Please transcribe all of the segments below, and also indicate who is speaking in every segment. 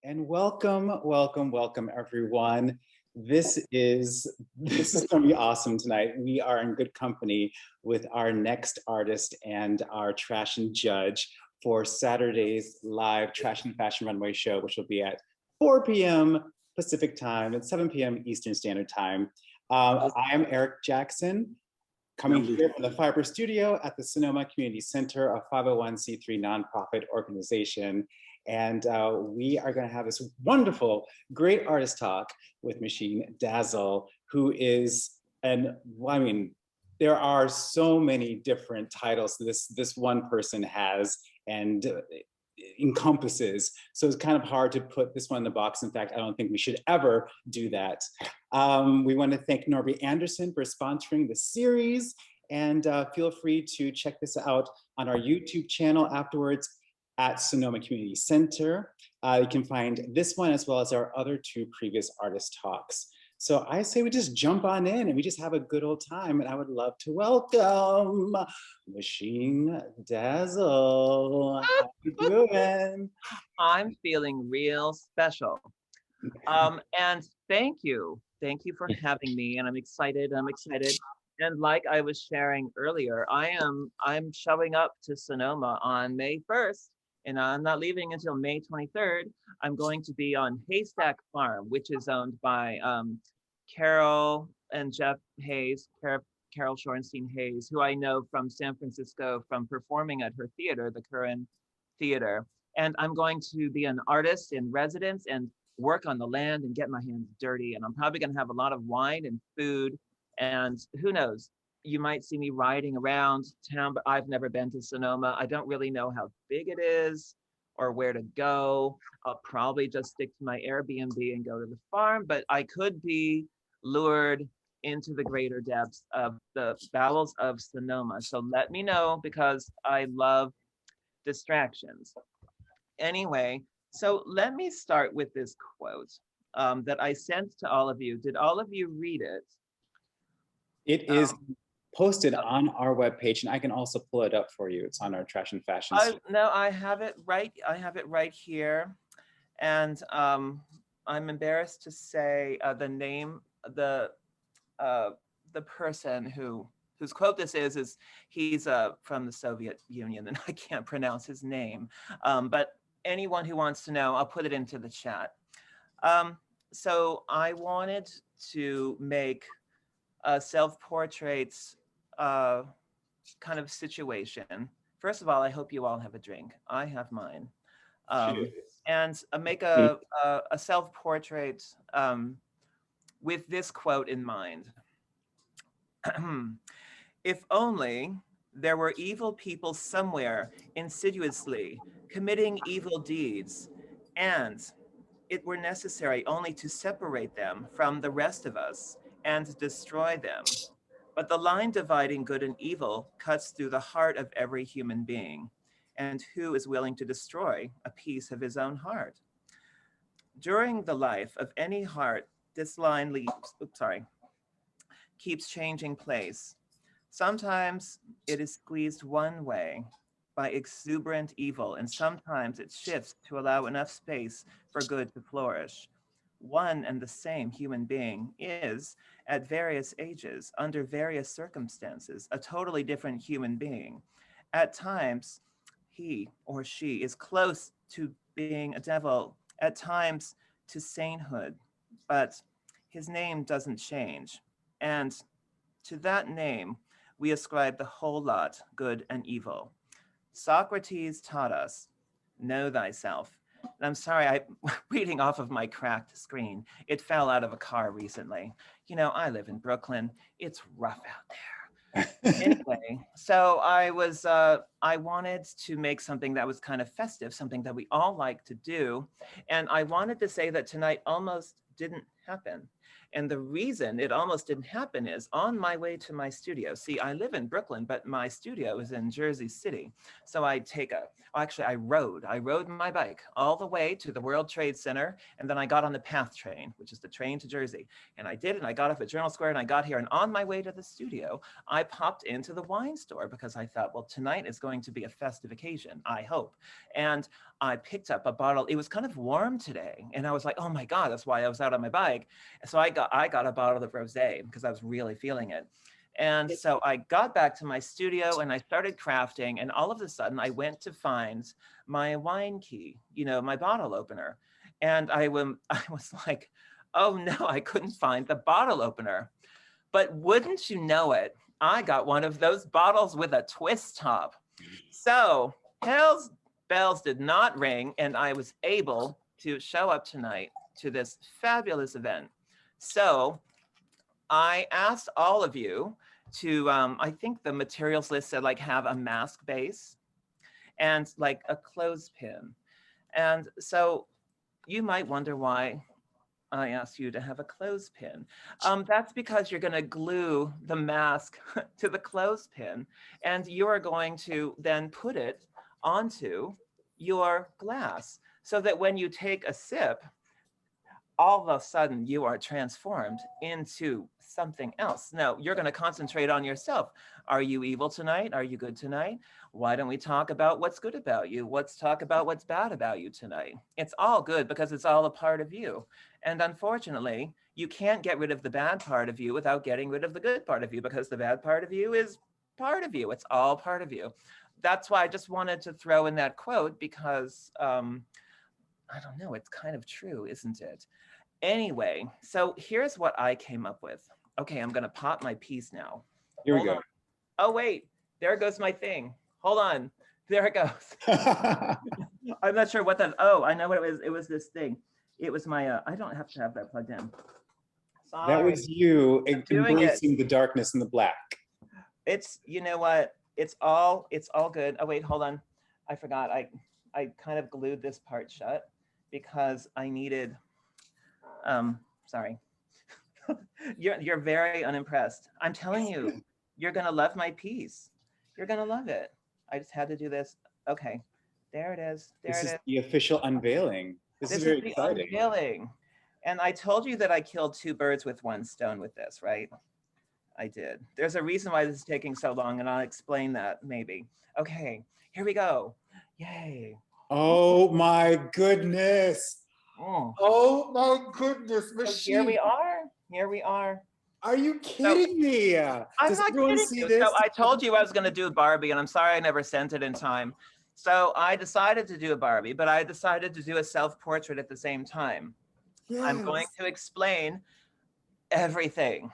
Speaker 1: And welcome everyone. This is going to be awesome tonight. We are in good company with our next artist and our Trashion judge for Saturday's live Trashion Fashion Runway show, which will be at 4 p.m. Pacific time and 7 p.m. Eastern Standard Time. I am Eric Jackson, coming here from the Fiber Studio at the Sonoma Community Center, a 501c3 nonprofit organization. And we are going to have this wonderful, great artist talk with Machine Dazzle, who is, there are so many different titles this one person has and encompasses. So it's kind of hard to put this one in the box. In fact, I don't think we should ever do that. We want to thank Norby Anderson for sponsoring the series, and feel free to check this out on our YouTube channel afterwards at Sonoma Community Center. You can find this one as well as our other two previous artist talks. So I say we just jump on in and we just have a good old time, and I would love to welcome Machine Dazzle. How you doing?
Speaker 2: I'm feeling real special. And thank you for having me, and I'm excited. And like I was sharing earlier, I'm showing up to Sonoma on May 1st, and I'm not leaving until May 23rd. I'm going to be on Haystack Farm, which is owned by Carol and Jeff Hayes, Carol Shorenstein Hayes, who I know from San Francisco from performing at her theater, the Curran Theater. And I'm going to be an artist in residence and work on the land and get my hands dirty. And I'm probably going to have a lot of wine and food. And who knows, you might see me riding around town, but I've never been to Sonoma. I don't really know how big it is or where to go. I'll probably just stick to my Airbnb and go to the farm, but I could be lured into the greater depths of the bowels of Sonoma. So let me know, because I love distractions. Anyway, so let me start with this quote that I sent to all of you. Did all of you read it?
Speaker 1: It is posted on our webpage, and I can also pull it up for you. It's on our Trashion Fashion.
Speaker 2: No, I have it right. I have it right here, and I'm embarrassed to say the name, the person whose quote this is he's from the Soviet Union, and I can't pronounce his name. But anyone who wants to know, I'll put it into the chat. So I wanted to make a self-portraits kind of situation. First of all, I hope you all have a drink. I have mine. And make a self-portrait with this quote in mind. If only there were evil people somewhere insidiously committing evil deeds, and it were necessary only to separate them from the rest of us and destroy them. But the line dividing good and evil cuts through the heart of every human being. And who is willing to destroy a piece of his own heart? During the life of any heart, this line keeps changing place. Sometimes it is squeezed one way by exuberant evil, and sometimes it shifts to allow enough space for good to flourish. One and the same human being is, at various ages, under various circumstances, a totally different human being. At times, he or she is close to being a devil, at times to sainthood, but his name doesn't change. And to that name, we ascribe the whole lot, good and evil. Socrates taught us, know thyself. And I'm sorry, I'm reading off of my cracked screen. It fell out of a car recently. You know, I live in Brooklyn. It's rough out there. Anyway, so I wanted to make something that was kind of festive, something that we all like to do. And I wanted to say that tonight almost didn't happen. And the reason it almost didn't happen is on my way to my studio. See, I live in Brooklyn, but my studio is in Jersey City. So I rode my bike all the way to the World Trade Center. And then I got on the PATH train, which is the train to Jersey. And I did, and I got off at Journal Square and I got here. And on my way to the studio, I popped into the wine store because I thought, well, tonight is going to be a festive occasion, I hope. And I picked up a bottle. It was kind of warm today. And I was like, oh my God, that's why I was out on my bike. So I got a bottle of rosé because I was really feeling it. And so I got back to my studio and I started crafting. And all of a sudden I went to find my wine key, my bottle opener. And I was like, oh no, I couldn't find the bottle opener. But wouldn't you know it, I got one of those bottles with a twist top. So hell's bells did not ring, and I was able to show up tonight to this fabulous event. So I asked all of you to, I think the materials list said like have a mask base and like a clothespin. And so you might wonder why I asked you to have a clothespin. That's because you're going to glue the mask to the clothespin, and you are going to then put it onto your glass so that when you take a sip, all of a sudden you are transformed into something else. Now, you're going to concentrate on yourself. Are you evil tonight? Are you good tonight? Why don't we talk about what's good about you? Let's talk about what's bad about you tonight. It's all good because it's all a part of you. And unfortunately, you can't get rid of the bad part of you without getting rid of the good part of you, because the bad part of you is part of you. It's all part of you. That's why I just wanted to throw in that quote because, I don't know, it's kind of true, isn't it? Anyway, so here's what I came up with. Okay, I'm gonna pop my piece now.
Speaker 1: Here we
Speaker 2: Hold
Speaker 1: go.
Speaker 2: on. Oh wait, there goes my thing. Hold on, there it goes. I'm not sure what that, oh, I know what it was. It was this thing. It was my, I don't have to have that plugged in. Sorry.
Speaker 1: That was you
Speaker 2: doing it.
Speaker 1: embracing the darkness and the black.
Speaker 2: It's, you know what? It's all good. Oh wait, hold on. I forgot. I kind of glued this part shut because I needed, sorry. You're very unimpressed. I'm telling you, you're gonna love my piece. You're gonna love it. I just had to do this. Okay, there it is. There
Speaker 1: This
Speaker 2: it
Speaker 1: is
Speaker 2: is.
Speaker 1: the official unveiling. This is very
Speaker 2: the
Speaker 1: exciting.
Speaker 2: unveiling. And I told you that I killed two birds with one stone with this, right? I did. There's a reason why this is taking so long, and I'll explain that maybe. Okay, here we go. Yay.
Speaker 1: Oh my goodness.
Speaker 2: Mm.
Speaker 1: Oh my goodness,
Speaker 2: So
Speaker 1: machine.
Speaker 2: here we are. Here we are.
Speaker 1: Are you kidding me?
Speaker 2: I'm
Speaker 1: Does
Speaker 2: not
Speaker 1: everyone
Speaker 2: kidding
Speaker 1: see
Speaker 2: you.
Speaker 1: this?
Speaker 2: So I told you I was going to do Barbie, and I'm sorry I never sent it in time. So I decided to do a Barbie, but I decided to do a self-portrait at the same time.
Speaker 1: Yes.
Speaker 2: I'm going to explain everything.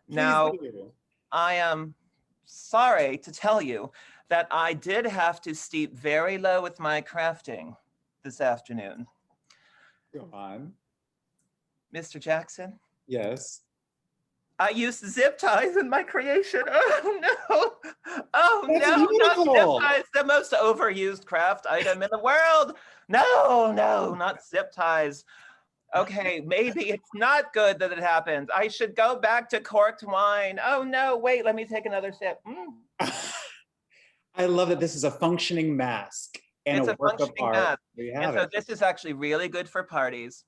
Speaker 1: Please
Speaker 2: Now,
Speaker 1: do.
Speaker 2: I am sorry to tell you that I did have to steep very low with my crafting this afternoon.
Speaker 1: Go on.
Speaker 2: Mr. Jackson?
Speaker 1: Yes.
Speaker 2: I used zip ties in my creation. Oh no! Oh
Speaker 1: That's
Speaker 2: no!
Speaker 1: beautiful.
Speaker 2: Not zip ties, the most overused craft item in the world. No, not zip ties. Okay, maybe it's not good that it happened. I should go back to corked wine. Oh no, wait, let me take another sip.
Speaker 1: I love that this is a functioning mask and
Speaker 2: It's
Speaker 1: a
Speaker 2: a
Speaker 1: work of
Speaker 2: functioning
Speaker 1: art.
Speaker 2: mask.
Speaker 1: There you
Speaker 2: And
Speaker 1: have
Speaker 2: so
Speaker 1: it.
Speaker 2: this is actually really good for parties.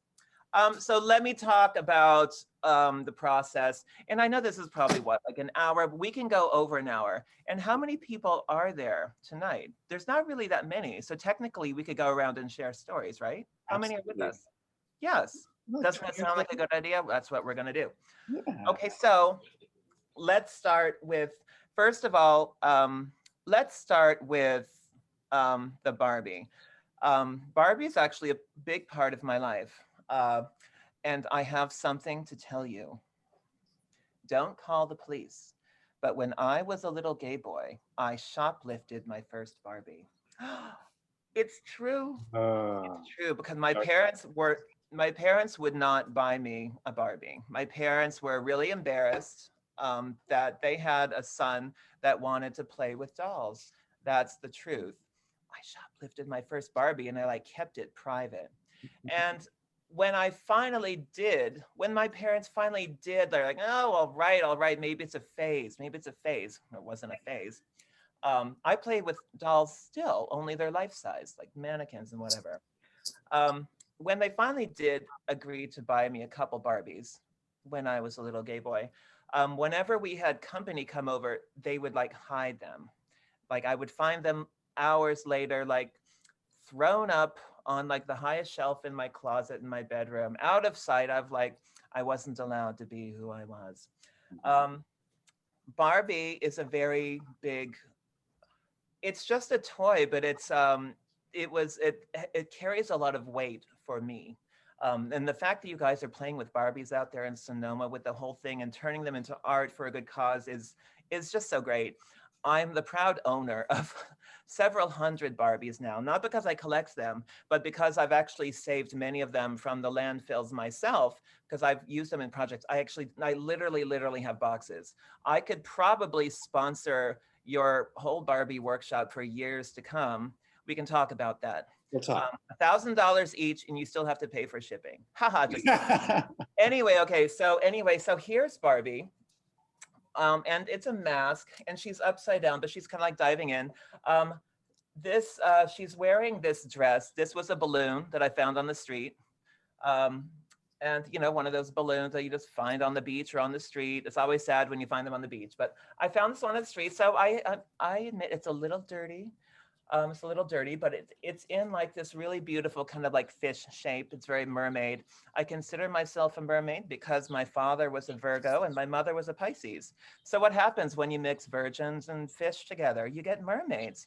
Speaker 2: So let me talk about the process. And I know this is probably what, like an hour, but we can go over an hour. And how many people are there tonight? There's not really that many. So technically we could go around and share stories, right? How many are with us? Yes. Doesn't that sound like a good idea? That's what we're gonna do.
Speaker 1: Yeah.
Speaker 2: Okay, so let's start with, first of all, let's start with the Barbie. Barbie is actually a big part of my life. And I have something to tell you. Don't call the police. But when I was a little gay boy, I shoplifted my first Barbie. It's true. It's true, because my parents would not buy me a Barbie. My parents were really embarrassed that they had a son that wanted to play with dolls. That's the truth. I shoplifted my first Barbie and I kept it private. And when my parents finally did, they're like, oh, all right, maybe it's a phase. Maybe it's a phase. It wasn't a phase. I play with dolls still, only they're life size, like mannequins and whatever. Um, when they finally did agree to buy me a couple Barbies when I was a little gay boy, whenever we had company come over, they would like hide them. Like I would find them hours later, like thrown up on like the highest shelf in my closet in my bedroom, out of sight of like I wasn't allowed to be who I was. Um, Barbie is a very big, it's just a toy, but it carries a lot of weight for me. And the fact that you guys are playing with Barbies out there in Sonoma with the whole thing and turning them into art for a good cause is just so great. I'm the proud owner of several hundred Barbies now, not because I collect them, but because I've actually saved many of them from the landfills myself, because I've used them in projects. I literally have boxes. I could probably sponsor your whole Barbie workshop for years to come. We can talk about that.
Speaker 1: We'll talk.
Speaker 2: $1,000 each, and you still have to pay for shipping. Haha, just anyway. Okay, so here's Barbie. And it's a mask, and she's upside down, but she's kind of like diving in. Um, she's wearing this dress. This was a balloon that I found on the street. Um, and one of those balloons that you just find on the beach or on the street. It's always sad when you find them on the beach, but I found this one on the street. So I admit it's a little dirty. It's a little dirty, but it's in like this really beautiful kind of like fish shape. It's very mermaid. I consider myself a mermaid because my father was a Virgo and my mother was a Pisces. So what happens when you mix virgins and fish together? You get mermaids.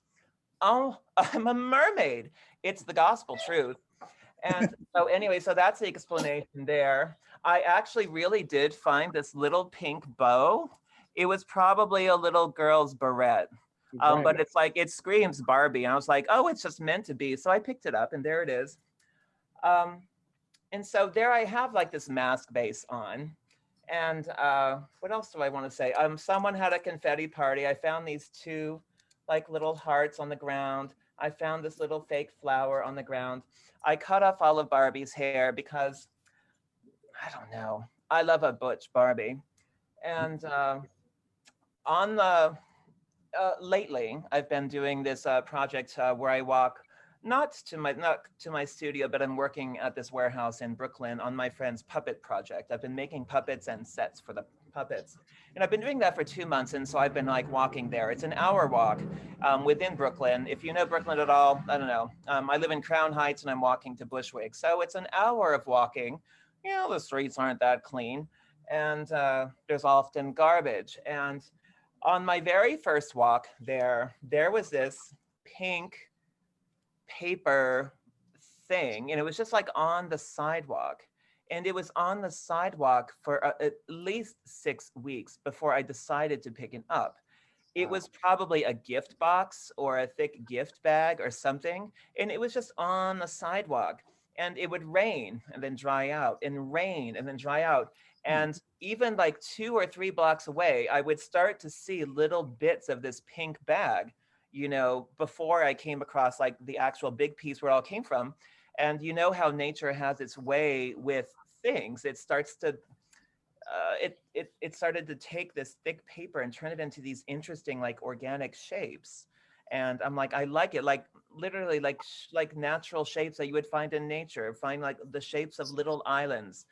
Speaker 2: Oh, I'm a mermaid. It's the gospel truth. And so anyway, so that's the explanation there. I actually really did find this little pink bow. It was probably a little girl's barrette. But it's like, it screams Barbie. And I was like, oh, it's just meant to be. So I picked it up and there it is. And so there I have like this mask base on. And what else do I want to say? Someone had a confetti party. I found these two like little hearts on the ground. I found this little fake flower on the ground. I cut off all of Barbie's hair because, I don't know, I love a butch Barbie. And on the, lately, I've been doing this project where I walk not to my studio, but I'm working at this warehouse in Brooklyn on my friend's puppet project. I've been making puppets and sets for the puppets, and I've been doing that for 2 months. And so I've been like walking there. It's an hour walk within Brooklyn. If you know Brooklyn at all, I don't know. I live in Crown Heights, and I'm walking to Bushwick, so it's an hour of walking. The streets aren't that clean, and there's often garbage. And on my very first walk there was this pink paper thing, and it was just like on the sidewalk. And it was on the sidewalk for at least 6 weeks before I decided to pick it up. It was probably a gift box or a thick gift bag or something. And it was just on the sidewalk. And it would rain and then dry out, and rain and then dry out. And even like 2 or 3 blocks away, I would start to see little bits of this pink bag, before I came across like the actual big piece where it all came from. And you know how nature has its way with things. It starts to, it started to take this thick paper and turn it into these interesting like organic shapes. And I'm like, I like it, like literally like natural shapes that you would find in nature. Find like the shapes of little islands,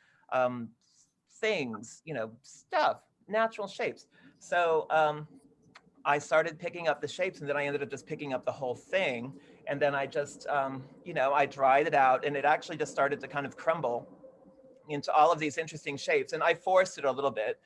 Speaker 2: things, stuff, natural shapes. So I started picking up the shapes, and then I ended up just picking up the whole thing. And then I just, I dried it out, and it actually just started to kind of crumble into all of these interesting shapes. And I forced it a little bit,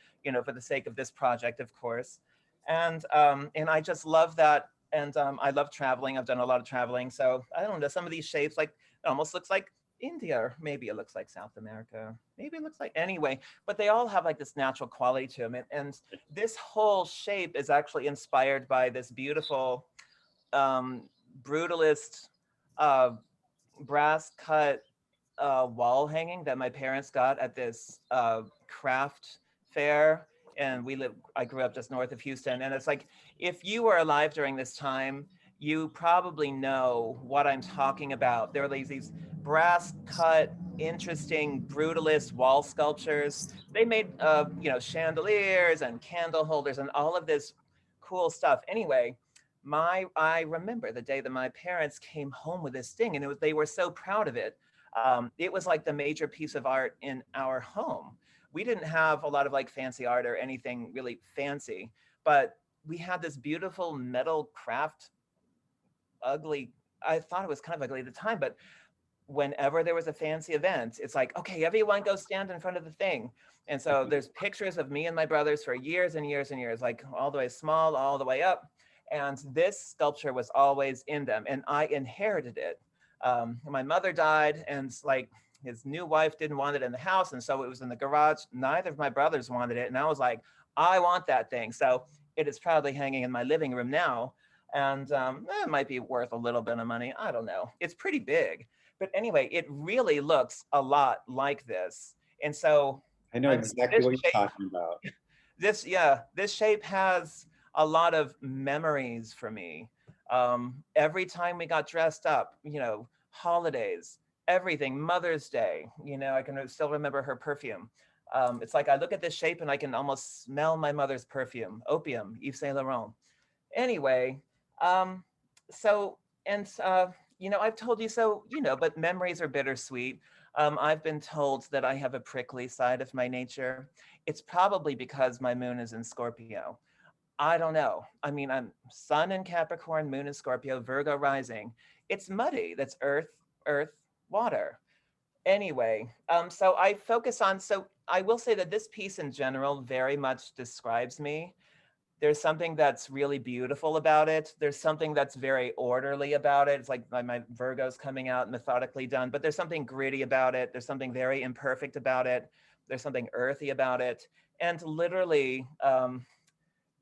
Speaker 2: for the sake of this project, of course. And I just love that. And I love traveling. I've done a lot of traveling. So I don't know, some of these shapes, like it almost looks like India, or maybe it looks like South America. Maybe it looks like, anyway, but they all have like this natural quality to them. And this whole shape is actually inspired by this beautiful brutalist brass cut wall hanging that my parents got at this craft fair. And I grew up just north of Houston. And it's like, if you were alive during this time, you probably know what I'm talking about. There are these brass cut interesting brutalist wall sculptures. They made, chandeliers and candle holders and all of this cool stuff. Anyway, I remember the day that my parents came home with this thing, and they were so proud of it. It was like the major piece of art in our home. We didn't have a lot of like fancy art or anything really fancy, but we had this beautiful metal craft, ugly. I thought it was kind of ugly at the time, but whenever there was a fancy event, it's like, okay, everyone go stand in front of the thing. And so there's pictures of me and my brothers for years and years and years, like all the way small, all the way up. And this sculpture was always in them, and I inherited it. My mother died, and like his new wife didn't want it in the house, and so it was in the garage. Neither of my brothers wanted it, and I was like, I want that thing. So it is proudly hanging in my living room now, and it might be worth a little bit of money. I don't know. It's pretty big. But anyway, it really looks a lot like this. And so
Speaker 1: I know exactly
Speaker 2: this
Speaker 1: what you're
Speaker 2: shape,
Speaker 1: talking about.
Speaker 2: this shape has a lot of memories for me. Every time we got dressed up, holidays, everything, Mother's Day, I can still remember her perfume. It's like I look at this shape and I can almost smell my mother's perfume, opium, Yves Saint Laurent. Anyway, um, so, and, I've told you so, but memories are bittersweet. I've been told that I have a prickly side of my nature. It's probably because my moon is in Scorpio. I don't know. I mean, I'm sun in Capricorn, moon in Scorpio, Virgo rising. It's muddy. That's earth, water. Anyway, so I focus on, so I will say that this piece in general very much describes me. There's something that's really beautiful about it. There's something that's very orderly about it. It's like my Virgo's coming out methodically done, but there's something gritty about it. There's something very imperfect about it. There's something earthy about it. And literally,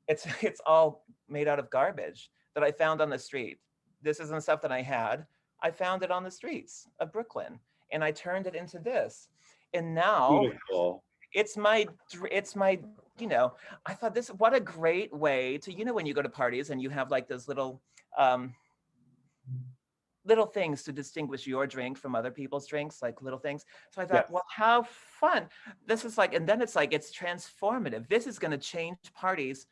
Speaker 2: it's all made out of garbage that I found on the street. This isn't stuff that I had. I found it on the streets of Brooklyn, and I turned it into this. And now
Speaker 1: Beautiful.
Speaker 2: it's my I thought, this what a great way to, when you go to parties and you have like those um little things to distinguish your drink from other people's drinks, like little things. So I thought,
Speaker 1: Yes.
Speaker 2: well, how fun. This is like, and then it's like, it's transformative. This is going to change parties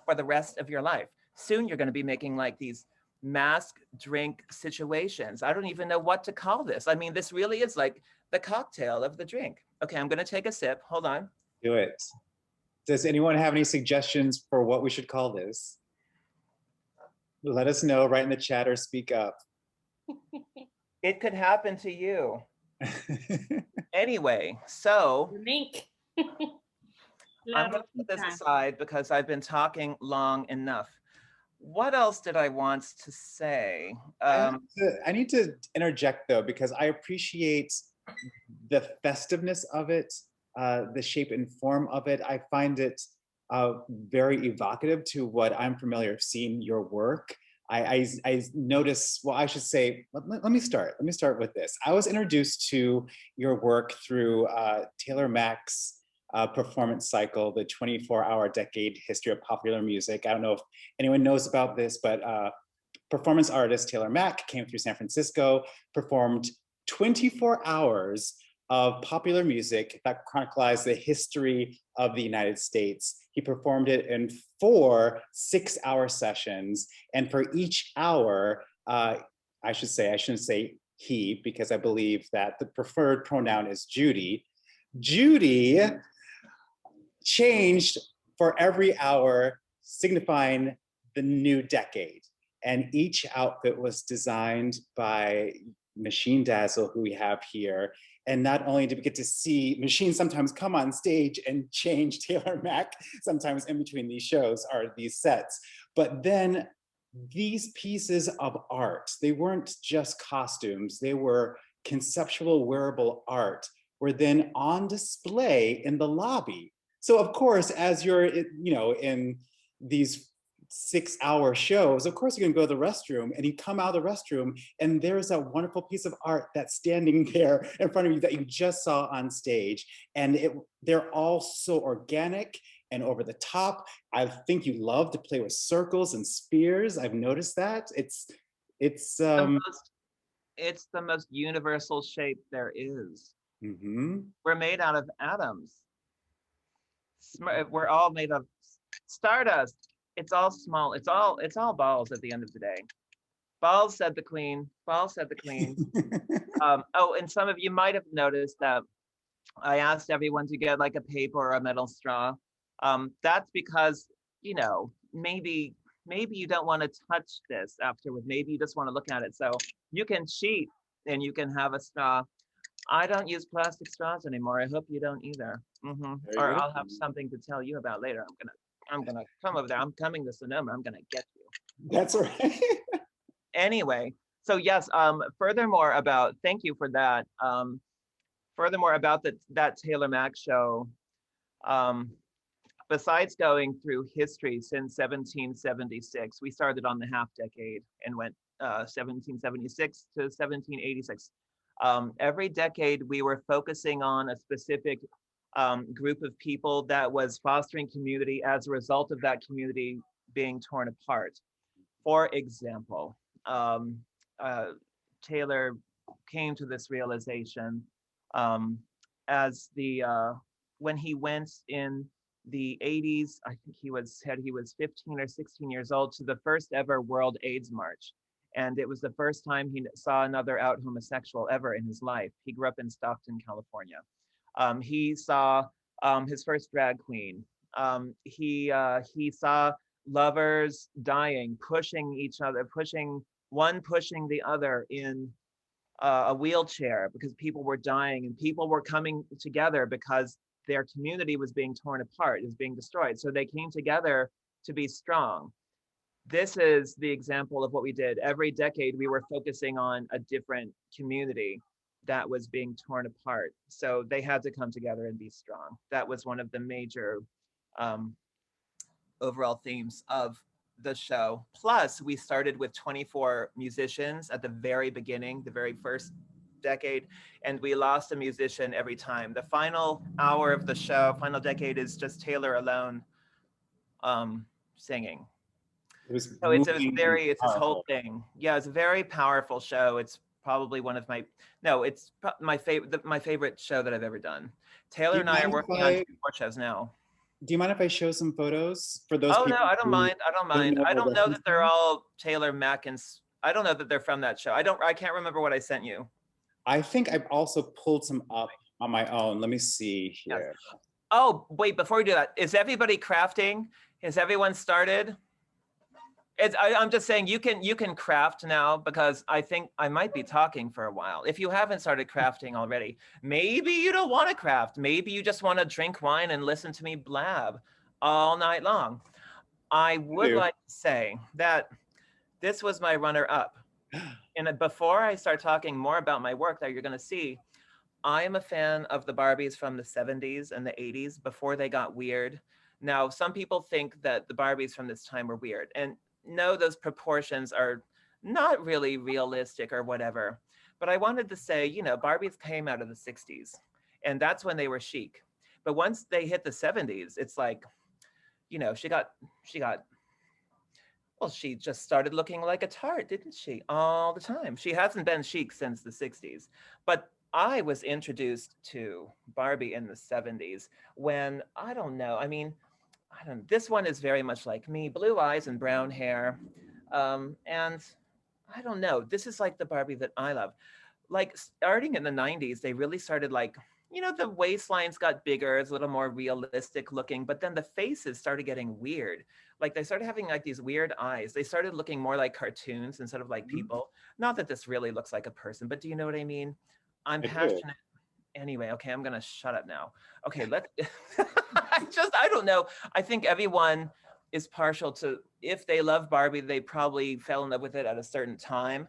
Speaker 2: for the rest of your life. Soon you're going to be making like these mask drink situations. I don't even know what to call this. I mean, this really is like the cocktail of the drink. Okay, I'm going to take a sip. Hold on.
Speaker 1: Do it. Does anyone have any suggestions for what we should call this? Let us know, right in the chat or speak up.
Speaker 2: It could happen to you. Anyway, so
Speaker 3: Mink.
Speaker 2: I'm going to put this aside because I've been talking long enough. What else did I want to say?
Speaker 1: I need to interject though, because I appreciate the festiveness of it, the shape and form of it. I find it very evocative to what I'm familiar of seeing your work. I notice, well, I should say, let me start with this. I was introduced to your work through Taylor Mack's performance cycle, the 24-hour decade history of popular music. I don't know if anyone knows about this, but performance artist Taylor Mack came through San Francisco, performed 24 hours of popular music that chronicles the history of the United States. He performed it in 4 6-hour sessions. And for each hour, I shouldn't say he, because I believe that the preferred pronoun is Judy. Judy changed for every hour, signifying the new decade. And each outfit was designed by Machine Dazzle, who we have here. And not only did we get to see Machine sometimes come on stage and change Taylor Mack, sometimes in between these shows are these sets, but then these pieces of art, they weren't just costumes, they were conceptual wearable art, were then on display in the lobby. So of course, as you're in these 6-hour shows, of course you're gonna go to the restroom, and you come out of the restroom and there's that wonderful piece of art that's standing there in front of you that you just saw on stage. And they're all so organic and over the top. I think you love to play with circles and spheres. I've noticed that.
Speaker 2: It's the most universal shape there is.
Speaker 1: Mm-hmm.
Speaker 2: We're made out of atoms. We're all made of stardust. It's all small. It's all balls at the end of the day. Balls, said the queen. Balls, said the queen. Oh, and some of you might have noticed that I asked everyone to get like a paper or a metal straw. That's because, maybe you don't want to touch this afterward. Maybe you just want to look at it. So you can cheat and you can have a straw. I don't use plastic straws anymore. I hope you don't either.
Speaker 1: Very
Speaker 2: Or
Speaker 1: good.
Speaker 2: I'll have something to tell you about later. I'm gonna come over there. I'm coming to Sonoma. I'm gonna get you.
Speaker 1: That's all right.
Speaker 2: Anyway, so yes. Furthermore about thank you for that. Furthermore about that Taylor Mac show. Um, Besides going through history since 1776, we started on the half decade and went 1776 to 1786. Every decade, we were focusing on a specific group of people that was fostering community as a result of that community being torn apart. For example, um, uh, Taylor came to this realization um, as when he went in the 80s. I think he was 15 or 16 years old to the first ever World AIDS March. And it was the first time he saw another out homosexual ever in his life. He grew up in Stockton, California. He saw his first drag queen. He saw lovers dying, pushing each other, pushing the other in a wheelchair because people were dying and people were coming together because their community was being torn apart, is being destroyed. So they came together to be strong. This is the example of what we did. Every decade, we were focusing on a different community that was being torn apart. So they had to come together and be strong. That was one of the major um, overall themes of the show. Plus, we started with 24 musicians at the very beginning, the very first decade, and we lost a musician every time. The final hour of the show, final decade, is just Taylor alone singing.
Speaker 1: It was
Speaker 2: So
Speaker 1: moving and
Speaker 2: it's this whole
Speaker 1: powerful.
Speaker 2: thing. Yeah, it's a very powerful show. It's probably one of my no, it's my favorite show that I've ever done.
Speaker 1: Do
Speaker 2: Taylor
Speaker 1: you
Speaker 2: and I are
Speaker 1: mind if
Speaker 2: working on
Speaker 1: I
Speaker 2: 2 more shows now.
Speaker 1: do you mind if I show some photos for those
Speaker 2: Oh no,
Speaker 1: people
Speaker 2: I don't
Speaker 1: who
Speaker 2: mind. I don't
Speaker 1: don't
Speaker 2: mind.
Speaker 1: know
Speaker 2: I
Speaker 1: we're
Speaker 2: don't know that they're
Speaker 1: referencing?
Speaker 2: all Taylor Mack and I don't know that they're from that show. I can't remember what I sent you.
Speaker 1: I think I've also pulled some up on my own. Let me see
Speaker 2: Yes.
Speaker 1: here.
Speaker 2: Oh, wait, before we do that, is everybody crafting? Has everyone started? I'm just saying you can craft now because I think I might be talking for a while. If you haven't started crafting already, maybe you don't want to craft. Maybe you just want to drink wine and listen to me blab all night long. I would like to say that this was my runner up. And before I start talking more about my work that you're going to see, I am a fan of the Barbies from the 70s and the 80s before they got weird. Now, some people think that the Barbies from this time were weird. And no, those proportions are not really realistic or whatever. But I wanted to say, Barbies came out of the 60s and that's when they were chic. But once they hit the 70s, it's like, she got well, she just started looking like a tart, didn't she? All the time. She hasn't been chic since the 60s. But I was introduced to Barbie in the 70s when, I don't know, I don't this one is very much like me, blue eyes and brown hair. And I don't know, this is like the Barbie that I love. Like starting in the 90s, they really started like, the waistlines got bigger, it's a little more realistic looking, but then the faces started getting weird. Like they started having like these weird eyes. They started looking more like cartoons instead of like people. Not that this really looks like a person, but do you know what I mean? I'm
Speaker 1: I do.
Speaker 2: passionate. Anyway, okay, I'm gonna shut up now. Okay, let's I don't know. I think everyone is partial to, if they love Barbie, they probably fell in love with it at a certain time.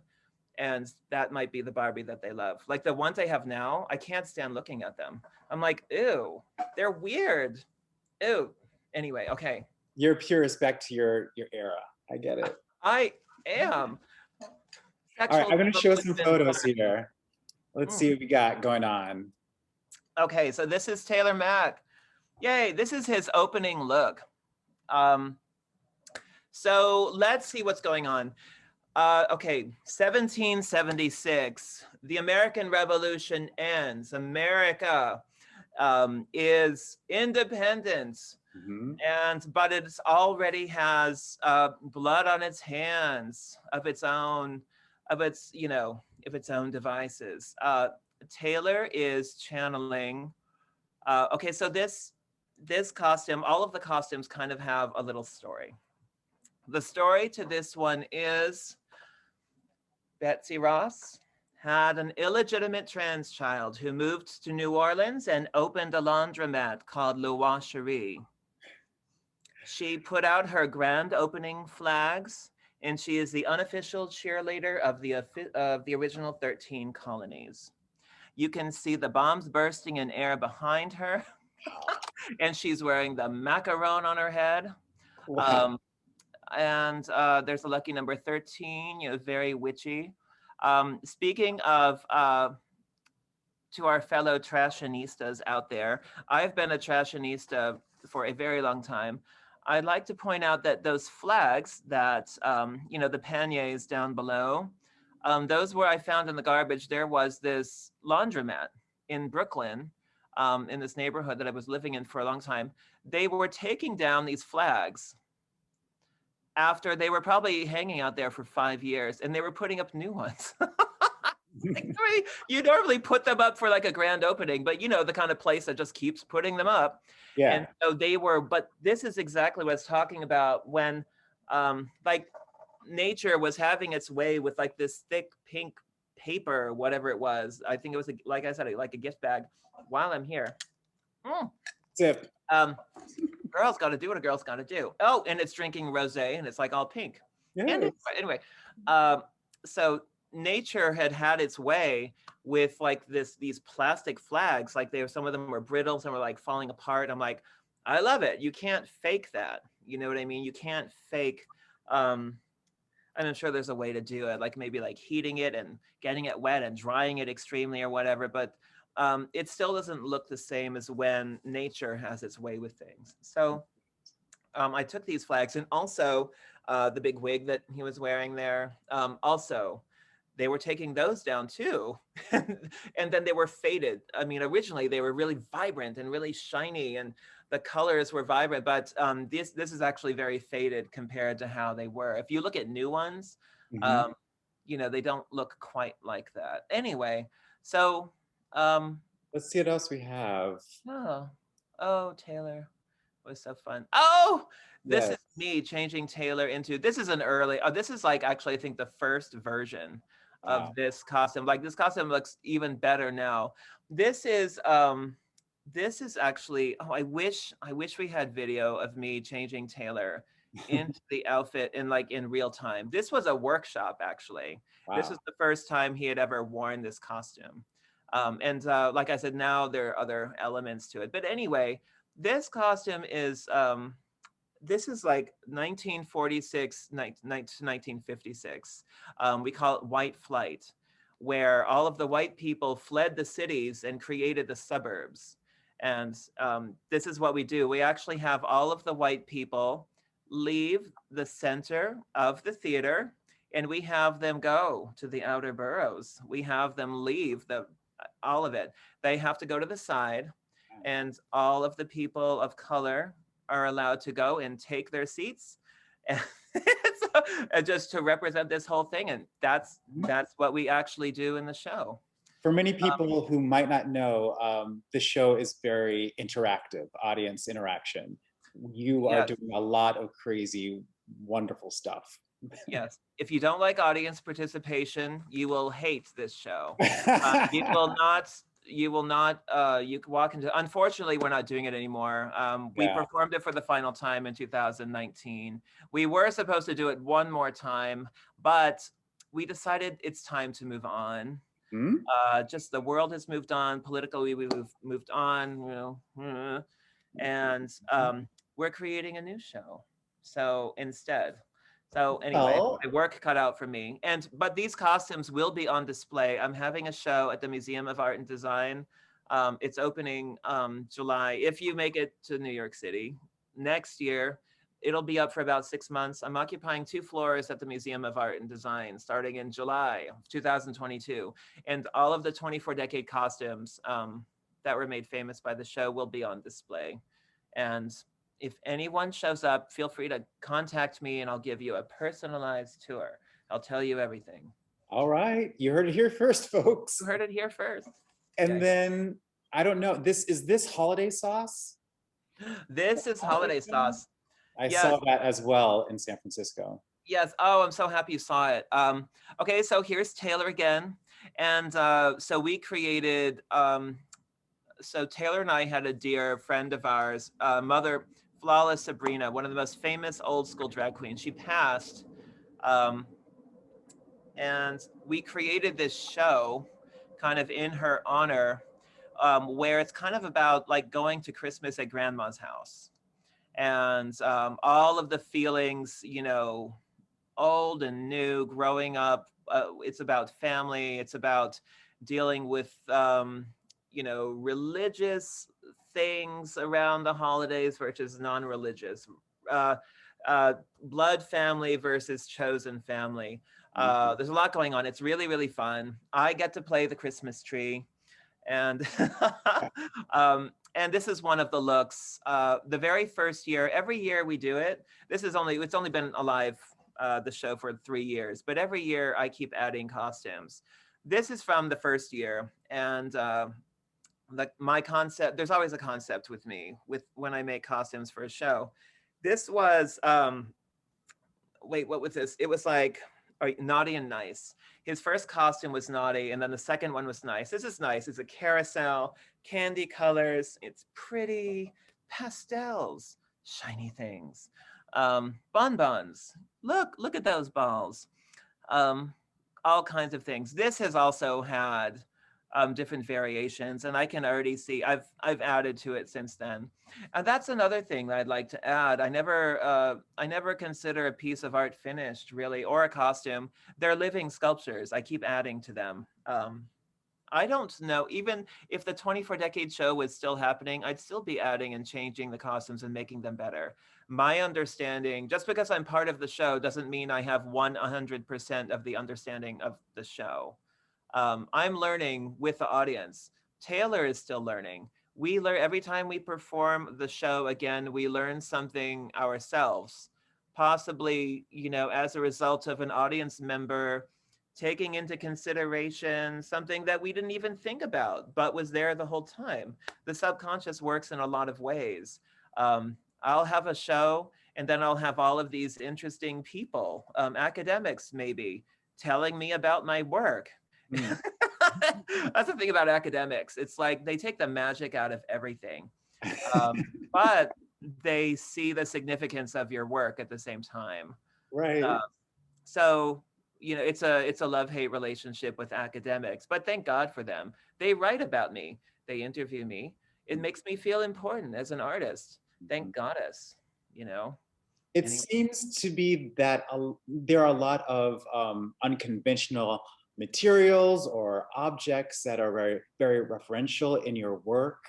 Speaker 2: And that might be the Barbie that they love. Like the ones I have now, I can't stand looking at them. I'm like, ew, they're weird. Ew. Anyway, okay.
Speaker 1: You're purist back to your era. I get it.
Speaker 2: I am.
Speaker 1: All right,
Speaker 2: Sexual
Speaker 1: I'm gonna show some
Speaker 2: revolution.
Speaker 1: photos here. Let's see what we got going on.
Speaker 2: Okay, so this is Taylor Mack. Yay, this is his opening look. So let's see what's going on. Okay, 1776. The American Revolution ends. America is independent,
Speaker 1: Mhm.
Speaker 2: but it already has blood on its hands of its own, of its own devices. Taylor is channeling. Okay, so this costume, all of the costumes kind of have a little story. The story to this one is Betsy Ross had an illegitimate trans child who moved to New Orleans and opened a laundromat called Le Washerie. She put out her grand opening flags, and she is the unofficial cheerleader of the original 13 colonies. You can see the bombs bursting in air behind her, and she's wearing the macaron on her head.
Speaker 1: Wow.
Speaker 2: Um, and there's a lucky number 13, very witchy. Speaking of to our fellow trashionistas out there, I've been a trashionista for a very long time. I'd like to point out that those flags that, the panniers down below, those were I found in the garbage. There was this laundromat in Brooklyn, in this neighborhood that I was living in for a long time. They were taking down these flags after they were probably hanging out there for 5 years, and they were putting up new ones. You normally put them up for like a grand opening, but the kind of place that just keeps putting them up. And
Speaker 1: Yeah.
Speaker 2: so they were, but this is exactly what I was talking about when like nature was having its way with like this thick pink paper or whatever it was. I think it was, like I said, like a gift bag. While I'm here.
Speaker 1: Tip.
Speaker 2: Girl's got to do what a girl's got to do. Oh, and it's drinking rosé, and it's like all pink. And
Speaker 1: Yes.
Speaker 2: anyway, so nature had its way with like these plastic flags. Like some of them were brittle, some were like falling apart. I'm like, I love it. You can't fake that. You know what I mean? You can't fake. And I'm sure there's a way to do it, like maybe like heating it and getting it wet and drying it extremely or whatever. But it still doesn't look the same as when nature has its way with things. So I took these flags, and also the big wig that he was wearing there. Also, they were taking those down too. And then they were faded. I mean, originally they were really vibrant and really shiny, and the colors were vibrant, but this is actually very faded compared to how they were. If you look at new ones,
Speaker 1: Mhm.
Speaker 2: they don't look quite like that. Anyway, so
Speaker 1: Let's see what else we have.
Speaker 2: oh, Taylor was so fun. Oh, this is
Speaker 1: Yes.
Speaker 2: me changing Taylor into, this is an early, this is like actually I think the first version
Speaker 1: Wow.
Speaker 2: of this costume. Like this costume looks even better now. This is actually, oh, I wish we had video of me changing Taylor into the outfit in real time. This was a workshop actually. This
Speaker 1: Wow.
Speaker 2: was the first time he had ever worn this costume. And like I said, now there are other elements to it. But anyway, this costume is this is like 1946 to 1956. We call it white flight, where all of the white people fled the cities and created the suburbs. And this is what we do. We actually have all of the white people leave the center of the theater, and we have them go to the outer boroughs. We have them leave all of it. They have to go to the side, and all of the people of color are allowed to go and take their seats, and, and just to represent this whole thing. And that's what we actually do in the show.
Speaker 1: For many people who might not know, the show is very interactive, audience interaction. You are
Speaker 2: Yes.
Speaker 1: doing a lot of crazy, wonderful stuff.
Speaker 2: Yes. If you don't like audience participation, you will hate this show. You will not, you can walk into, unfortunately, we're not doing it anymore. We
Speaker 1: Yeah.
Speaker 2: performed it for the final time in 2019. We were supposed to do it one more time, but we decided it's time to move on.
Speaker 1: Hmm?
Speaker 2: Just the world has moved on, politically we've moved on, and we're creating a new show. So instead, so anyway,
Speaker 1: Well,
Speaker 2: my work cut out for me. But these costumes will be on display. I'm having a show at the Museum of Art and Design. It's opening July. If you make it to New York City next year, it'll be up for about 6 months. I'm occupying 2 floors at the Museum of Art and Design starting in July of 2022. And all of the 24 decade costumes that were made famous by the show will be on display. And if anyone shows up, feel free to contact me and I'll give you a personalized tour. I'll tell you everything.
Speaker 1: All right, you heard it here first,
Speaker 2: You
Speaker 1: folks.
Speaker 2: heard it here first.
Speaker 1: And
Speaker 2: Okay.
Speaker 1: then I don't know. This holiday sauce?
Speaker 2: This is holiday sauce.
Speaker 1: I
Speaker 2: Yes,
Speaker 1: saw that as well in San Francisco.
Speaker 2: yes. Oh, I'm so happy you saw it. Okay, so here's Taylor again. And so we created, so Taylor and I had a dear friend of ours, mother, Flawless Sabrina, one of the most famous old school drag queens. She passed. Um, and we created this show kind of in her honor, where it's kind of about like going to Christmas at grandma's house and all of the feelings, you know, old and new, growing up. It's about family. It's about dealing with, you know, religious things around the holidays versus non-religious. Uh, Blood family versus chosen family. There's a lot going on. It's really, really fun. I get to play the Christmas tree, and and this is one of the looks. The very first year, every year we do it. It's only been alive, the show, for 3 years, but every year I keep adding costumes. This is from the first year, and my concept. There's always a concept with me with when I make costumes for a show. This was wait, what was this? It was like naughty and nice. His first costume was naughty, and then the second one was nice. This is nice. It's a carousel, candy colors. It's pretty, pastels, shiny things, bonbons. Look at those balls. Um, all kinds of things. This has also had different variations, and I can already see I've added to it since then. And that's another thing that I'd like to add. I never consider a piece of art finished, really, or a costume. They're living sculptures. I keep adding to them. I don't know, even if the 24 decade show was still happening, I'd still be adding and changing the costumes and making them better. My understanding, just because I'm part of the show doesn't mean I have 100% of the understanding of the show. I'm learning with the audience. Taylor is still learning. We learn every time we perform the show again, we learn something ourselves, possibly, you know, as a result of an audience member taking into consideration something that we didn't even think about, but was there the whole time. The subconscious works in a lot of ways. I'll have a show and then I'll have all of these interesting people, academics maybe, telling me about my work.
Speaker 1: Mm.
Speaker 2: That's the thing about academics. It's like they take the magic out of everything, but they see the significance of your work at the same time.
Speaker 1: Right.
Speaker 2: Uh, so you know, it's a love-hate relationship with academics, but thank God for them. They write about me. They interview me. It makes me feel important as an artist. Thank goddess. You know.
Speaker 1: It
Speaker 2: Anyway.
Speaker 1: seems to be that there are a lot of unconventional materials or objects that are very, very referential in your work.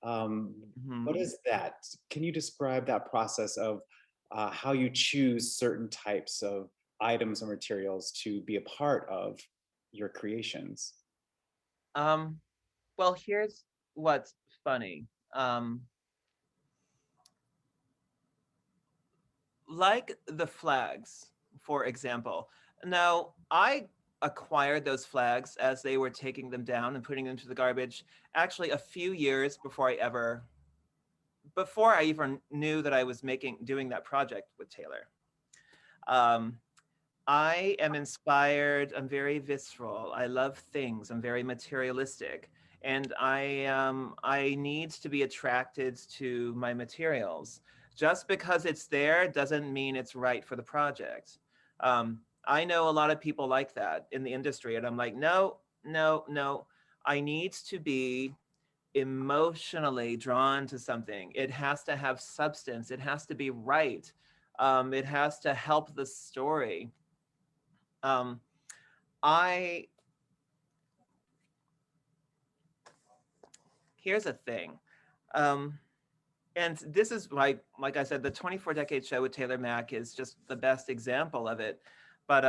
Speaker 1: What
Speaker 2: Mhm.
Speaker 1: is that? Can you describe that process of how you choose certain types of items or materials to be a part of your creations?
Speaker 2: Um, well, here's what's funny. Um, like the flags, for example. Now, I acquired those flags as they were taking them down and putting them to the garbage actually a few years before I even knew that I was doing that project with Taylor. Um, I am inspired. I'm very visceral. I love things. I'm very materialistic, and I need to be attracted to my materials. Just because it's there doesn't mean it's right for the project. I know a lot of people like that in the industry, and I'm like, no, no, no. I need to be emotionally drawn to something. It has to have substance. It has to be right. It has to help the story. Um, I Here's a thing. Um, And this is like I said, the 24 Decade Show with Taylor Mack is just the best example of it. But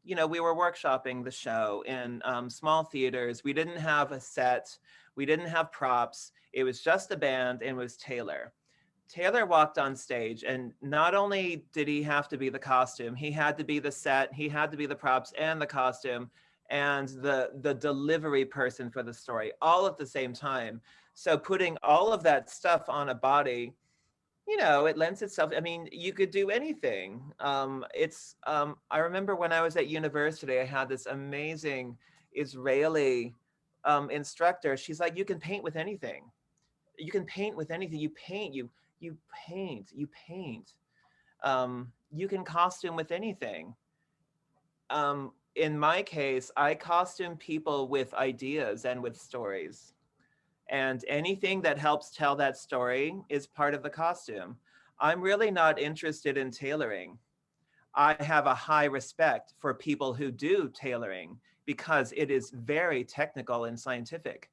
Speaker 2: you know, we were workshopping the show in small theaters. We didn't have a set, we didn't have props. It was just a band, and it was Taylor. Taylor walked on stage, and not only did he have to be the costume, he had to be the set, he had to be the props and the costume and the delivery person for the story, all at the same time. So putting all of that stuff on a body, you know, it lends itself. I mean, you could do anything. I remember when I was at university, I had this amazing Israeli instructor. She's like, you can paint with anything. You can paint with anything. You paint, you paint. You can costume with anything. In my case, I costume people with ideas and with stories. And anything that helps tell that story is part of the costume. I'm really not interested in tailoring. I have a high respect for people who do tailoring because it is very technical and scientific.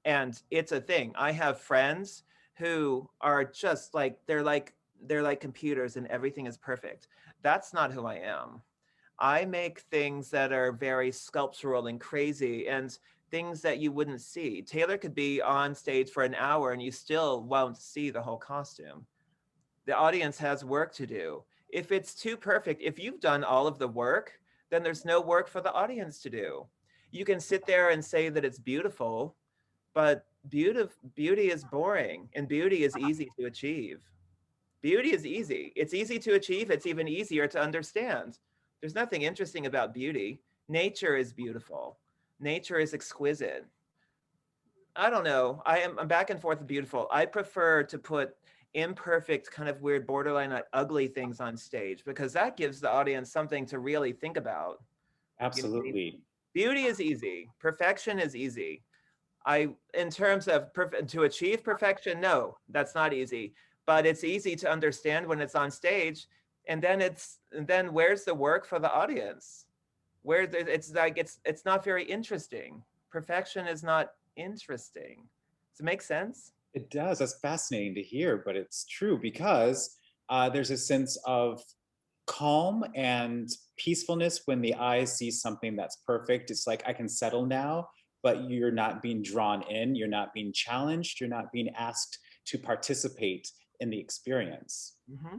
Speaker 2: And it's a thing. I have friends who are just like they're like computers and everything is perfect. That's not who I am. I make things that are very sculptural and crazy and things that you wouldn't see. Taylor could be on stage for an hour and you still won't see the whole costume. The audience has work to do. If it's too perfect, if you've done all of the work, then there's no work for the audience to do. You can sit there and say that it's beautiful, but beauty is boring and beauty is easy to achieve. Beauty is easy. It's easy to achieve. It's even easier to understand. There's nothing interesting about beauty. Nature is beautiful. Nature is exquisite. I don't know. I'm back and forth beautiful. I prefer to put imperfect, kind of weird, borderline like ugly things on stage because that gives the audience something to really think about. You know what I mean?
Speaker 1: Absolutely.
Speaker 2: Beauty is easy. Perfection is easy. In terms of to achieve perfection, no, that's not easy. But it's easy to understand when it's on stage, and then where's the work for the audience? It's like it's not very interesting. Perfection is not interesting. Does it make sense?
Speaker 1: It does. That's fascinating to hear, but it's true because there's a sense of calm and peacefulness when the eyes see something that's perfect. It's like, I can settle now, but you're not being drawn in, you're not being challenged, you're not being asked to participate in the experience.
Speaker 2: Mm-hmm.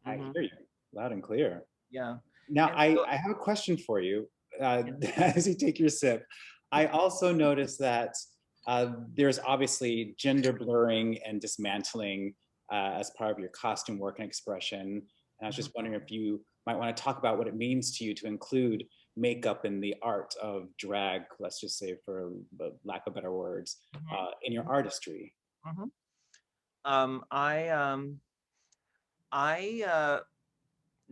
Speaker 1: I
Speaker 2: Mm-hmm.
Speaker 1: hear you loud and clear.
Speaker 2: Yeah.
Speaker 1: Now,
Speaker 2: And so,
Speaker 1: I have a question for you
Speaker 2: yeah.
Speaker 1: as you take your sip. I also noticed that there's obviously gender blurring and dismantling as part of your costume work and expression. And I was
Speaker 2: Mhm.
Speaker 1: just wondering if you might want to talk about what it means to you to include makeup in the art of drag, let's just say for the lack of better words,
Speaker 2: Mhm.
Speaker 1: in your artistry.
Speaker 2: Mhm. Um, I um, I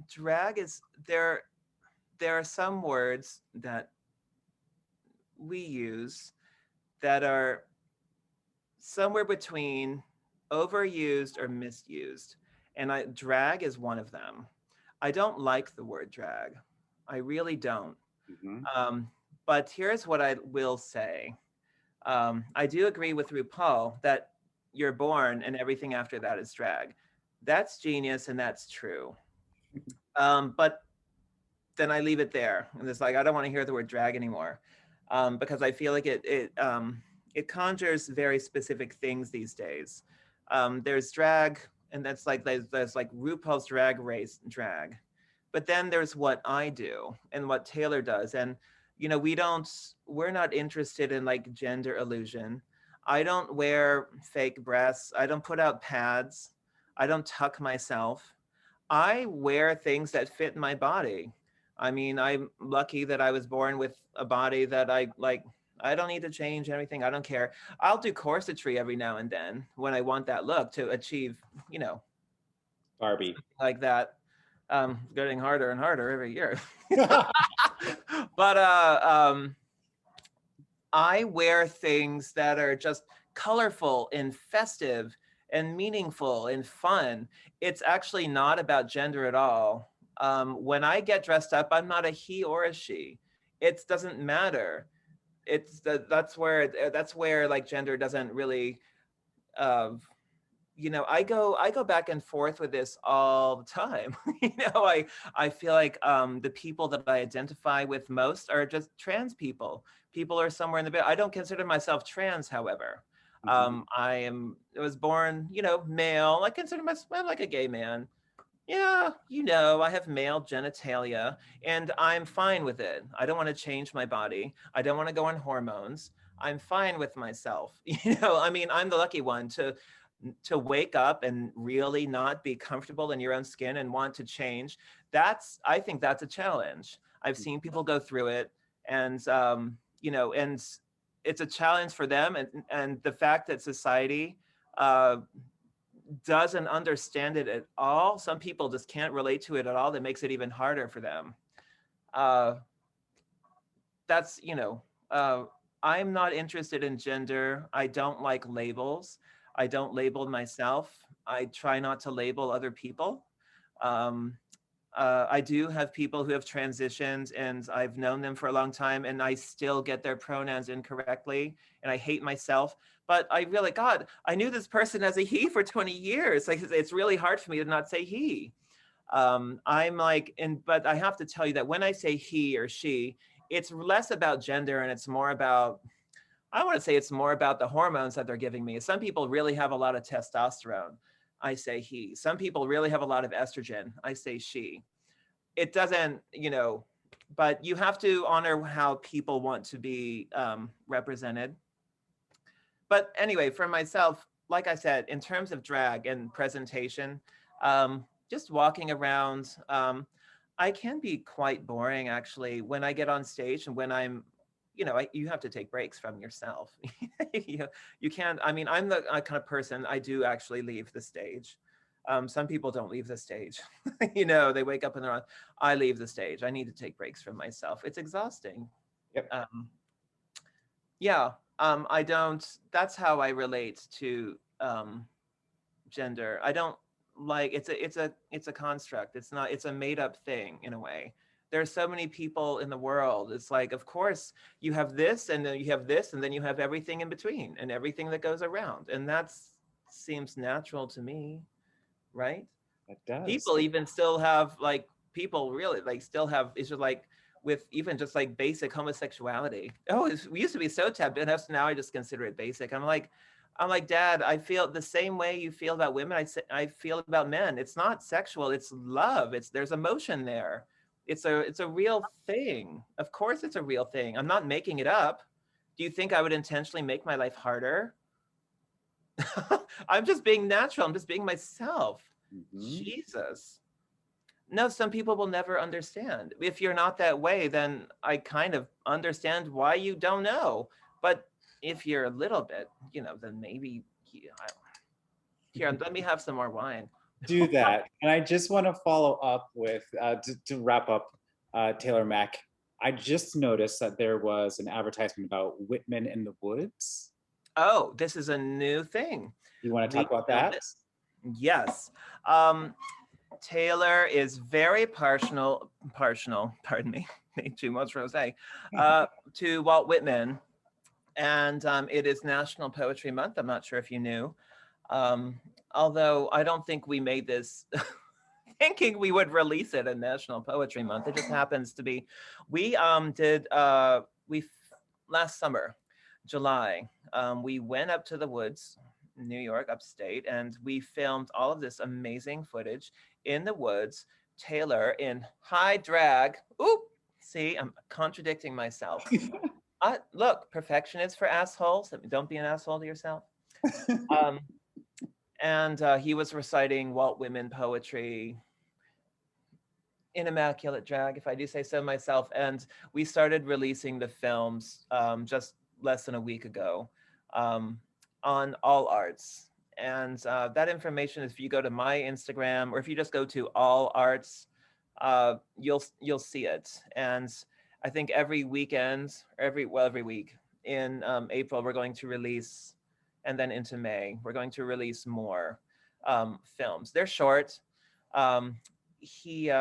Speaker 2: drag is there. There are some words that we use that are somewhere between overused or misused, and drag is one of them. I don't like the word drag. I really don't.
Speaker 1: Mhm.
Speaker 2: Um, but here's what I will say. I do agree with RuPaul that you're born and everything after that is drag. That's genius and that's true. But then I leave it there, and it's like I don't want to hear the word drag anymore, because I feel like it conjures very specific things these days. There's drag, and that's like there's like RuPaul's Drag Race drag, but then there's what I do and what Taylor does, and you know we're not interested in like gender illusion. I don't wear fake breasts. I don't put out pads. I don't tuck myself. I wear things that fit my body. I mean, I'm lucky that I was born with a body that I like. I don't need to change anything. I don't care. I'll do corsetry every now and then when I want that look to achieve, you know,
Speaker 1: Barbie.
Speaker 2: like that. Getting harder and harder every year. But I wear things that are just colorful and festive and meaningful and fun. It's actually not about gender at all. When I get dressed up, I'm not a he or a she. It doesn't matter. That's where like gender doesn't really uh, I go back and forth with this all the time. I feel like the people that I identify with most are just trans people. People are somewhere in the middle. I don't consider myself trans, however.
Speaker 1: Mhm.
Speaker 2: I was born, male. I consider myself like a gay man. Yeah, I have male genitalia and I'm fine with it. I don't want to change my body. I don't want to go on hormones. I'm fine with myself. I mean, I'm the lucky one to wake up and really not be comfortable in your own skin and want to change. I think that's a challenge. I've seen people go through it, and and it's a challenge for them, and the fact that society uh, doesn't understand it at all. Some people just can't relate to it at all. That makes it even harder for them. Uh, that's, I'm not interested in gender. I don't like labels. I don't label myself. I try not to label other people. Um, I do have people who have transitioned and I've known them for a long time and I still get their pronouns incorrectly and I hate myself. But I really, God, I knew this person as a he for 20 years. Like it's really hard for me to not say he. I'm like, but I have to tell you that when I say he or she, it's less about gender and it's more about, I want to say it's more about the hormones that they're giving me. Some people really have a lot of testosterone. I say he. Some people really have a lot of estrogen. I say she. It doesn't, but you have to honor how people want to be represented. But anyway, for myself, like I said, in terms of drag and presentation, just walking around, I can be quite boring actually when I get on stage and when I'm, you have to take breaks from yourself. you, you can't, I mean, I'm the kind of person, I do actually leave the stage. Some people don't leave the stage. They wake up and they're on, I leave the stage. I need to take breaks from myself. It's exhausting.
Speaker 1: Yep.
Speaker 2: Um, yeah, I don't, that's how I relate to gender. I don't like, it's a construct. It's a made up thing in a way. There's so many people in the world. It's like, of course, you have this and then you have this and then you have everything in between and everything that goes around. And that seems natural to me, right?
Speaker 1: It does.
Speaker 2: People even still have like, people really like still have issues like with even just like basic homosexuality. Oh, we used to be so taboo. Now I just consider it basic. I'm like, Dad, I feel the same way you feel about women. I feel about men. It's not sexual. It's love. There's emotion there. It's a real thing. Of course, it's a real thing. I'm not making it up. Do you think I would intentionally make my life harder? I'm just being natural. I'm just being myself.
Speaker 1: Mhm.
Speaker 2: Jesus. No, some people will never understand. If you're not that way, then I kind of understand why you don't know. But if you're a little bit, then maybe here, let me have some more wine.
Speaker 1: Do that. And I just want to follow up with, to wrap up Taylor Mack. I just noticed that there was an advertisement about Whitman in the Woods.
Speaker 2: Oh, this is a new thing.
Speaker 1: You want to
Speaker 2: We
Speaker 1: talk about
Speaker 2: filmed
Speaker 1: that?
Speaker 2: it. Yes. Um, Taylor is very pardon me, too much rosé, to Walt Whitman. And it is National Poetry Month. I'm not sure if you knew. Although I don't think we made this thinking we would release it in National Poetry Month. It just happens to be. We did, last summer, July, we went up to the woods, New York, upstate, and we filmed all of this amazing footage in the woods. Taylor in high drag. Oop, see, I'm contradicting myself. Look, perfection is for assholes. Don't be an asshole to yourself. Um, and he was reciting Walt Whitman poetry in immaculate drag, if I do say so myself. And we started releasing the films just less than a week ago on All Arts. And that information, if you go to my Instagram or if you just go to All Arts, you'll see it. And I think every weekend, every week in April, we're going to release, and then into May, we're going to release more films. They're short. Um, he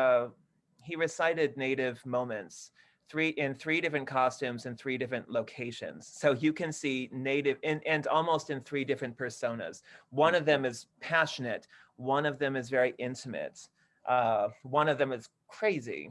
Speaker 2: he recited native moments three different costumes in three different locations. So you can see native and almost in three different personas. One of them is passionate. One of them is very intimate. One of them is crazy.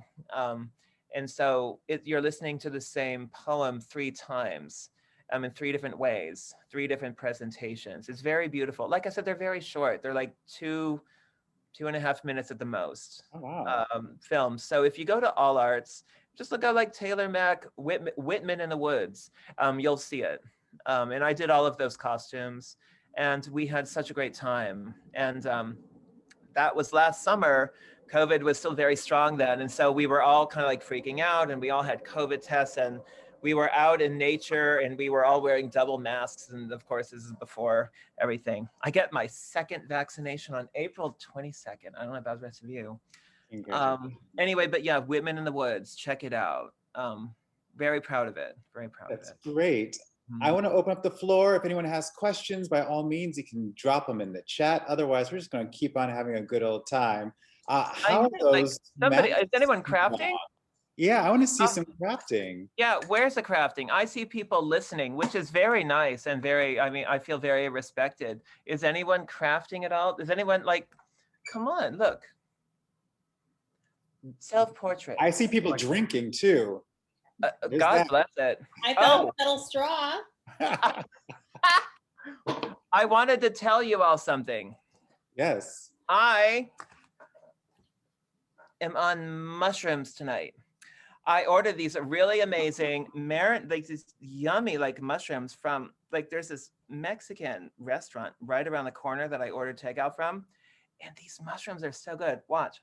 Speaker 2: And so you're listening to the same poem three times in three different ways, three different presentations. It's very beautiful. Like I said, they're very short. They're like 2.5 minutes at the most.
Speaker 1: Oh, wow.
Speaker 2: Films. So if you go to All Arts, just look out like Taylor Mac, Whitman in the Woods. You'll see it. And I did all of those costumes, and we had such a great time. And that was last summer. COVID was still very strong then, and so we were all kind of like freaking out, and we all had COVID tests, and we were out in nature, and we were all wearing double masks. And of course, this is before everything. I get my second vaccination on April 22nd. I don't know about the rest of you. Anyway, but yeah, Whitman in the Woods, check it out. Very proud of it. Very proud of it.
Speaker 1: That's great. I want to open up the floor. If anyone has questions, by all means, you can drop them in the chat. Otherwise, we're just going to keep on having a good old time. How are those?
Speaker 2: Somebody, is anyone crafting?
Speaker 1: Yeah, I want to see some crafting.
Speaker 2: Yeah, where's the crafting? I see people listening, which is very nice and very, I mean, I feel very respected. Is anyone crafting at all? Is anyone like, come on, look. Self-portrait.
Speaker 1: I see people drinking too.
Speaker 2: God bless it.
Speaker 3: I thought metal straw.
Speaker 2: I wanted to tell you all something.
Speaker 1: Yes.
Speaker 2: I am on mushrooms tonight. I ordered these really amazing, like these yummy like mushrooms from, like there's this Mexican restaurant right around the corner that I ordered takeout from. And these mushrooms are so good. Watch.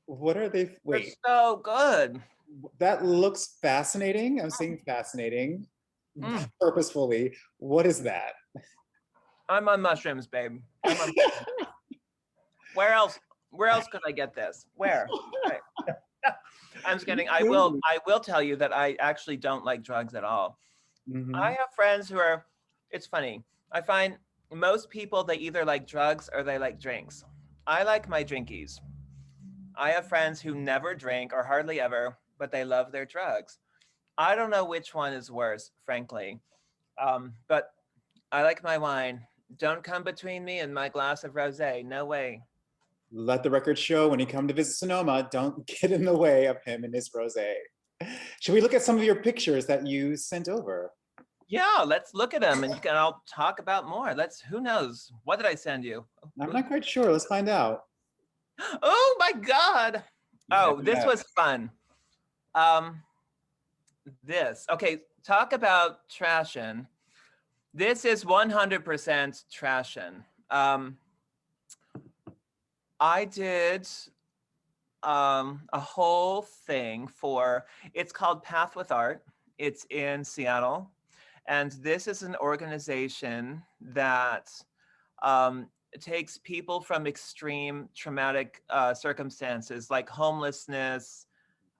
Speaker 1: What are they? Wait.
Speaker 2: They're so good.
Speaker 1: That looks fascinating. I'm saying fascinating purposefully. What is that?
Speaker 2: I'm on mushrooms, babe. I'm on mushrooms. Where else could I get this? Where? Right. I'm just kidding. I will tell you that I actually don't like drugs at all. I have friends who are, it's funny. I find most people, they either like drugs or they like drinks. I like my drinkies. I have friends who never drink or hardly ever, but they love their drugs. I don't know which one is worse, frankly. But I like my wine. Don't come between me and my glass of rosé. No way.
Speaker 1: Let the record show when you come to visit Sonoma, don't get in the way of him and his rosé. Should we look at some of your pictures that you sent over?
Speaker 2: Yeah, let's look at them and I'll talk about more. Who knows? What did I send you?
Speaker 1: I'm not quite sure. Let's find out.
Speaker 2: Oh my God. Oh, this was fun. Okay, talk about Trashion. This is 100% Trashion. I did a whole thing it's called Path with Art. It's in Seattle. And this is an organization that takes people from extreme traumatic circumstances like homelessness,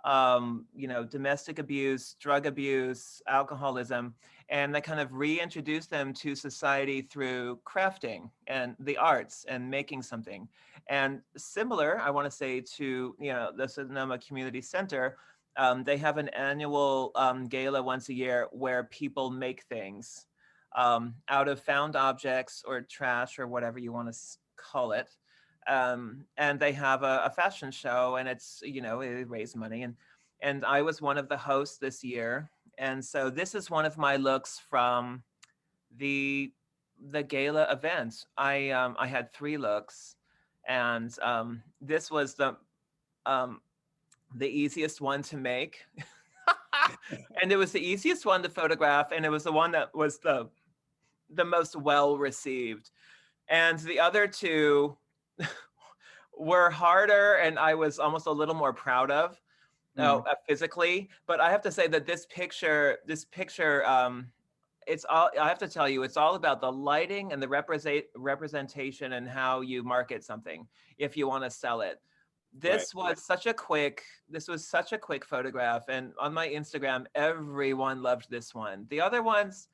Speaker 2: domestic abuse, drug abuse, alcoholism, and they kind of reintroduce them to society through crafting and the arts and making something. And similar, I want to say, to the Sonoma Community Center, they have an annual gala once a year where people make things out of found objects or trash or whatever you want to call it. And they have a fashion show, and it's, they raise money. And I was one of the hosts this year. And so this is one of my looks from the gala event. I had 3 looks, and this was the easiest one to make. And it was the easiest one to photograph, and it was the one that was the most well received. And the other 2 were harder, and I was almost a little more proud of physically. But I have to say that this picture, it's all, I have to tell you, it's all about the lighting and the representation and how you market something if you want to sell it. This was such a quick photograph, and on my Instagram, everyone loved this one. The other ones,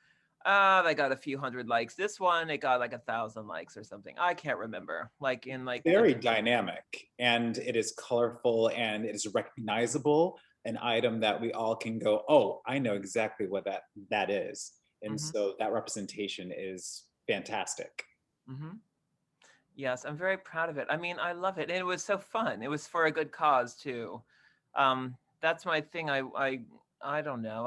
Speaker 2: They got a few hundred likes. This one, it got like 1,000 likes or something. I can't remember. Like in like
Speaker 1: Very dynamic, and it is colorful, and it is recognizable, an item that we all can go, oh, I know exactly what that is. And
Speaker 2: Mhm,
Speaker 1: so that representation is fantastic.
Speaker 2: mhm. Yes, I'm very proud of it. I mean, I love it. And it was so fun. It was for a good cause too. That's my thing. I don't know.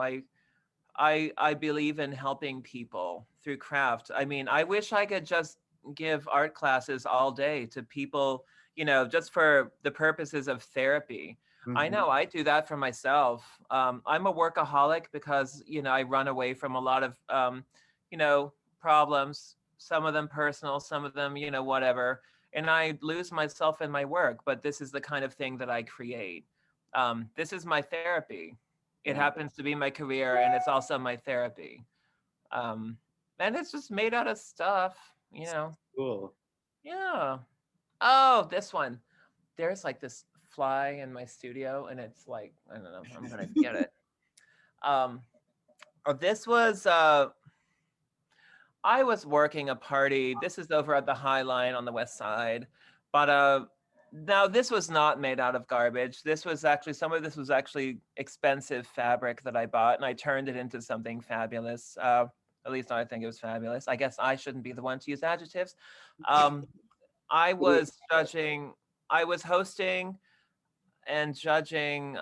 Speaker 2: I believe in helping people through craft. I mean, I wish I could just give art classes all day to people, just for the purposes of therapy. I
Speaker 1: Mhm.
Speaker 2: know I do that for myself. I'm a workaholic because, I run away from a lot of, you know, problems, some of them personal, some of them, whatever. And I lose myself in my work, but this is the kind of thing that I create. This is my therapy. It
Speaker 1: Yeah,
Speaker 2: happens to be my career and it's also my therapy. Um, and it's just made out of stuff, you know.
Speaker 1: cool.
Speaker 2: Yeah. Oh, this one. There's like this fly in my studio and it's like, I don't know, I'm gonna get it. Um, this was I was working a party. This is over at the High Line on the west side. But now this was not made out of garbage. This was actually some of this was actually expensive fabric that I bought and I turned it into something fabulous. At least I think it was fabulous. I guess I shouldn't be the one to use adjectives. Um, I was judging, I was hosting and judging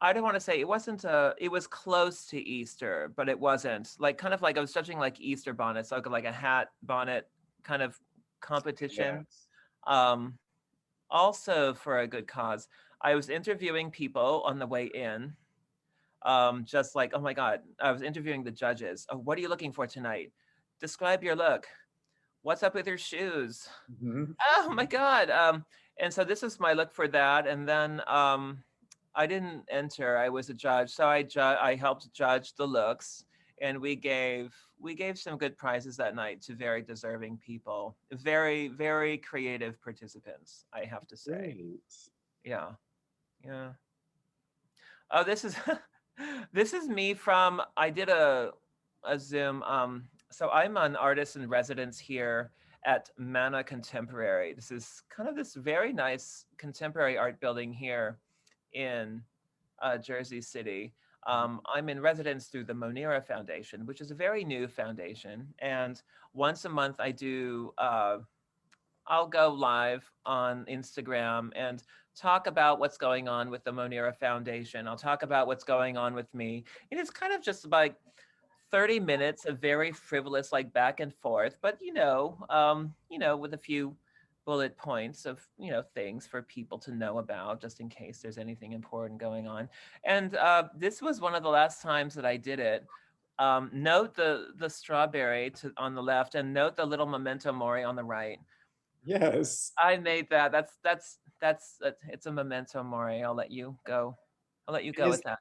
Speaker 2: I don't want to say it wasn't it was close to Easter, but it wasn't. Like kind of like I was judging like Easter bonnets, like a hat bonnet kind of competition.
Speaker 1: Yes.
Speaker 2: Um Also for a good cause. I was interviewing people on the way in. Just like, oh my God, I was interviewing the judges. Oh, what are you looking for tonight? Describe your look. What's up with your shoes?
Speaker 1: Mhm.
Speaker 2: Oh my God. And so this is my look for that. And then I didn't enter. I was a judge, so I helped judge the looks, and we gave some good prizes that night to very deserving people, very very creative participants. I have to say,
Speaker 1: Great.
Speaker 2: yeah, yeah. Oh, this is this is me from. I did a Zoom. So I'm an artist in residence here at Mana Contemporary. This is kind of this very nice contemporary art building here in Jersey City. I'm in residence through the Monera Foundation, which is a very new foundation. And once a month, I'll go live on Instagram and talk about what's going on with the Monera Foundation. I'll talk about what's going on with me. It is kind of just like 30 minutes of very frivolous, like back and forth, but with a few bullet points of, things for people to know about just in case there's anything important going on. And this was one of the last times that I did it. Note the strawberry on the left and note the little memento mori on the right.
Speaker 1: Yes.
Speaker 2: I made that. It's a memento mori. I'll let you go. I'll let you go
Speaker 1: Is
Speaker 2: with that.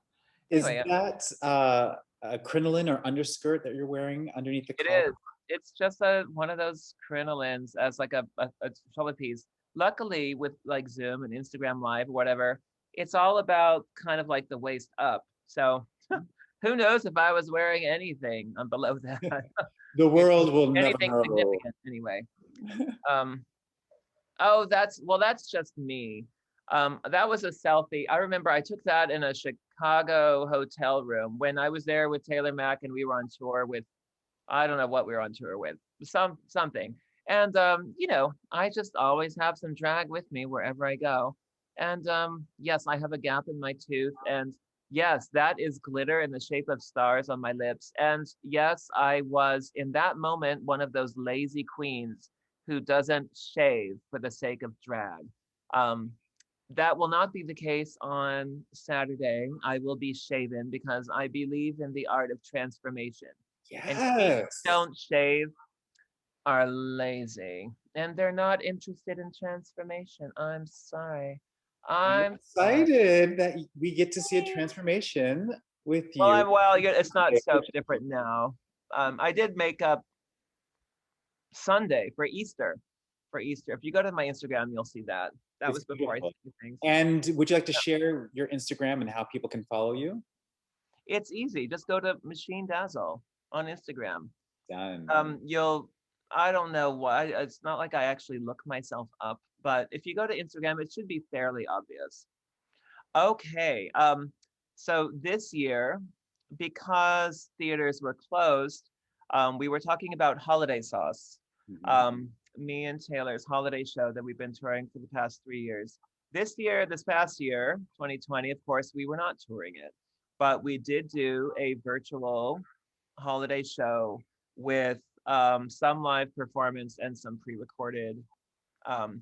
Speaker 1: is
Speaker 2: Anyway,
Speaker 1: that a crinoline or underskirt that you're wearing underneath the
Speaker 2: it
Speaker 1: collar?
Speaker 2: is. It's just one of those crinolines as like a shoulder piece. Luckily, with like Zoom and Instagram Live or whatever, it's all about kind of like the waist up. So who knows if I was wearing anything below that?
Speaker 1: The
Speaker 2: You
Speaker 1: world will never
Speaker 2: anything
Speaker 1: know.
Speaker 2: significant anyway. Um, Oh, that's just me. That was a selfie. I remember I took that in a Chicago hotel room when I was there with Taylor Mack and we were on tour with I don't know what we were on tour with. Something. And I just always have some drag with me wherever I go. And yes, I have a gap in my tooth and yes, that is glitter in the shape of stars on my lips. And yes, I was in that moment one of those lazy queens who doesn't shave for the sake of drag. Um, that will not be the case on Saturday. I will be shaven because I believe in the art of transformation. And queens who
Speaker 1: Yes.
Speaker 2: don't shave are lazy and they're not interested in transformation. I'm sorry.
Speaker 1: I'm
Speaker 2: I'm sorry.
Speaker 1: excited that we get to see a transformation with
Speaker 2: Well,
Speaker 1: you.
Speaker 2: it's not so different now. I did make up Sunday for Easter. For Easter, if you go to my Instagram, you'll see that. That
Speaker 1: It's
Speaker 2: was before I
Speaker 1: beautiful.
Speaker 2: started things.
Speaker 1: And would you like to share your Instagram and how people can follow you?
Speaker 2: It's easy. Just go to Machine Dazzle on Instagram.
Speaker 1: Done.
Speaker 2: You'll, I don't know why, it's not like I actually look myself up, but if you go to Instagram, it should be fairly obvious. Okay, so this year, because theaters were closed, we were talking about holiday sauce.
Speaker 1: Mhm.
Speaker 2: Me and Taylor's holiday show that we've been touring for the past 3 years. This past year, 2020, of course, we were not touring it, but we did do a virtual holiday show with some live performance and some pre-recorded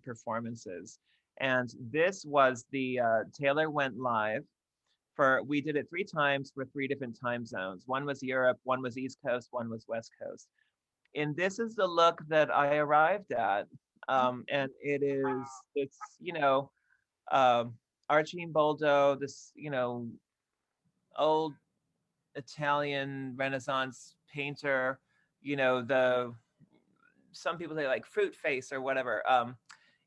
Speaker 2: performances. And this was the Taylor went live for, we did it 3 times for 3 different time zones. One was Europe, one was East Coast, one was West Coast. And this is the look that I arrived at. And it's, Archimboldo, this, old Italian Renaissance painter, the, some people say like fruit face or whatever.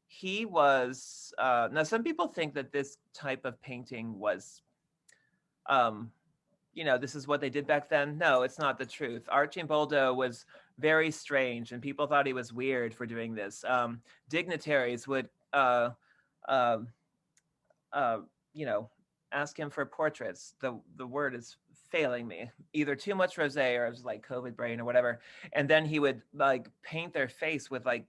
Speaker 2: He was, now some people think that this type of painting was, this is what they did back then. No, it's not the truth. Archimboldo was very strange and people thought he was weird for doing this. Dignitaries would, uh, uh, you know, ask him for portraits. The word is failing me. Either too much rosé or it was like COVID brain or whatever. And then he would like paint their face with like,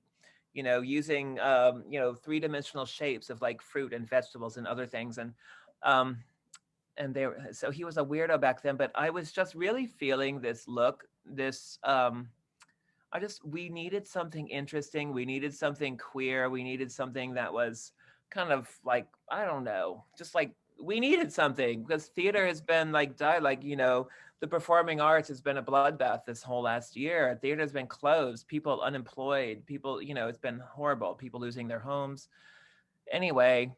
Speaker 2: using 3-dimensional shapes of like fruit and vegetables and other things. Um, and they were, so he was a weirdo back then. But I was just really feeling this look, this. We needed something interesting. We needed something queer. We needed something that was kind of like, I don't know, just like we needed something because theater has been like died, like, the performing arts has been a bloodbath this whole last year. Theater has been closed, people unemployed, people, it's been horrible, people losing their homes. Anyway,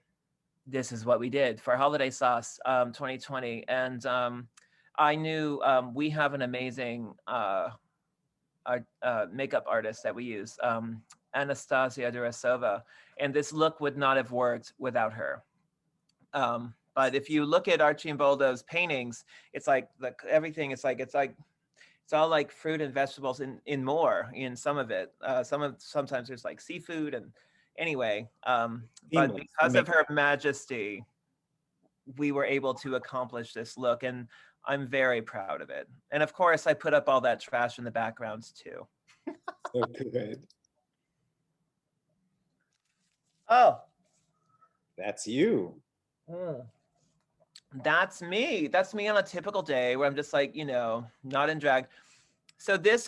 Speaker 2: this is what we did for Holiday Sauce 2020. And I knew we have an amazing makeup artist that we use, Anastasia Durasova, and this look would not have worked without her. But if you look at Archimboldo's paintings, it's like everything. It's all like fruit and vegetables in more in some of it. Sometimes there's like seafood and anyway. But because of her majesty, we were able to accomplish this look, and I'm very proud of it. And of course, I put up all that trash in the backgrounds too.
Speaker 1: So good.
Speaker 2: Oh,
Speaker 1: that's you.
Speaker 2: That's me. That's me on a typical day where I'm just like, not in drag. So this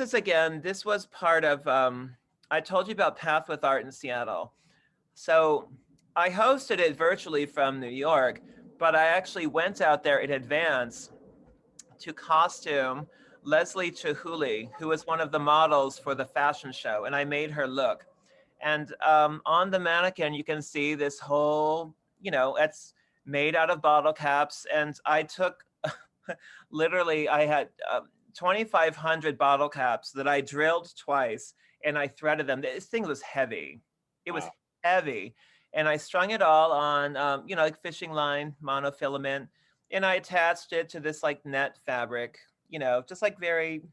Speaker 2: was part of, I told you about Path with Art in Seattle. So I hosted it virtually from New York, but I actually went out there in advance to costume Leslie Chihuly, who was one of the models for the fashion show, and I made her look. And on the mannequin, you can see this whole, it's made out of bottle caps. And I took, literally, I had 2,500 bottle caps that I drilled twice and I threaded them. This thing was heavy. It was heavy. And I strung it all on, like fishing line, monofilament. And I attached it to this like net fabric, just like very,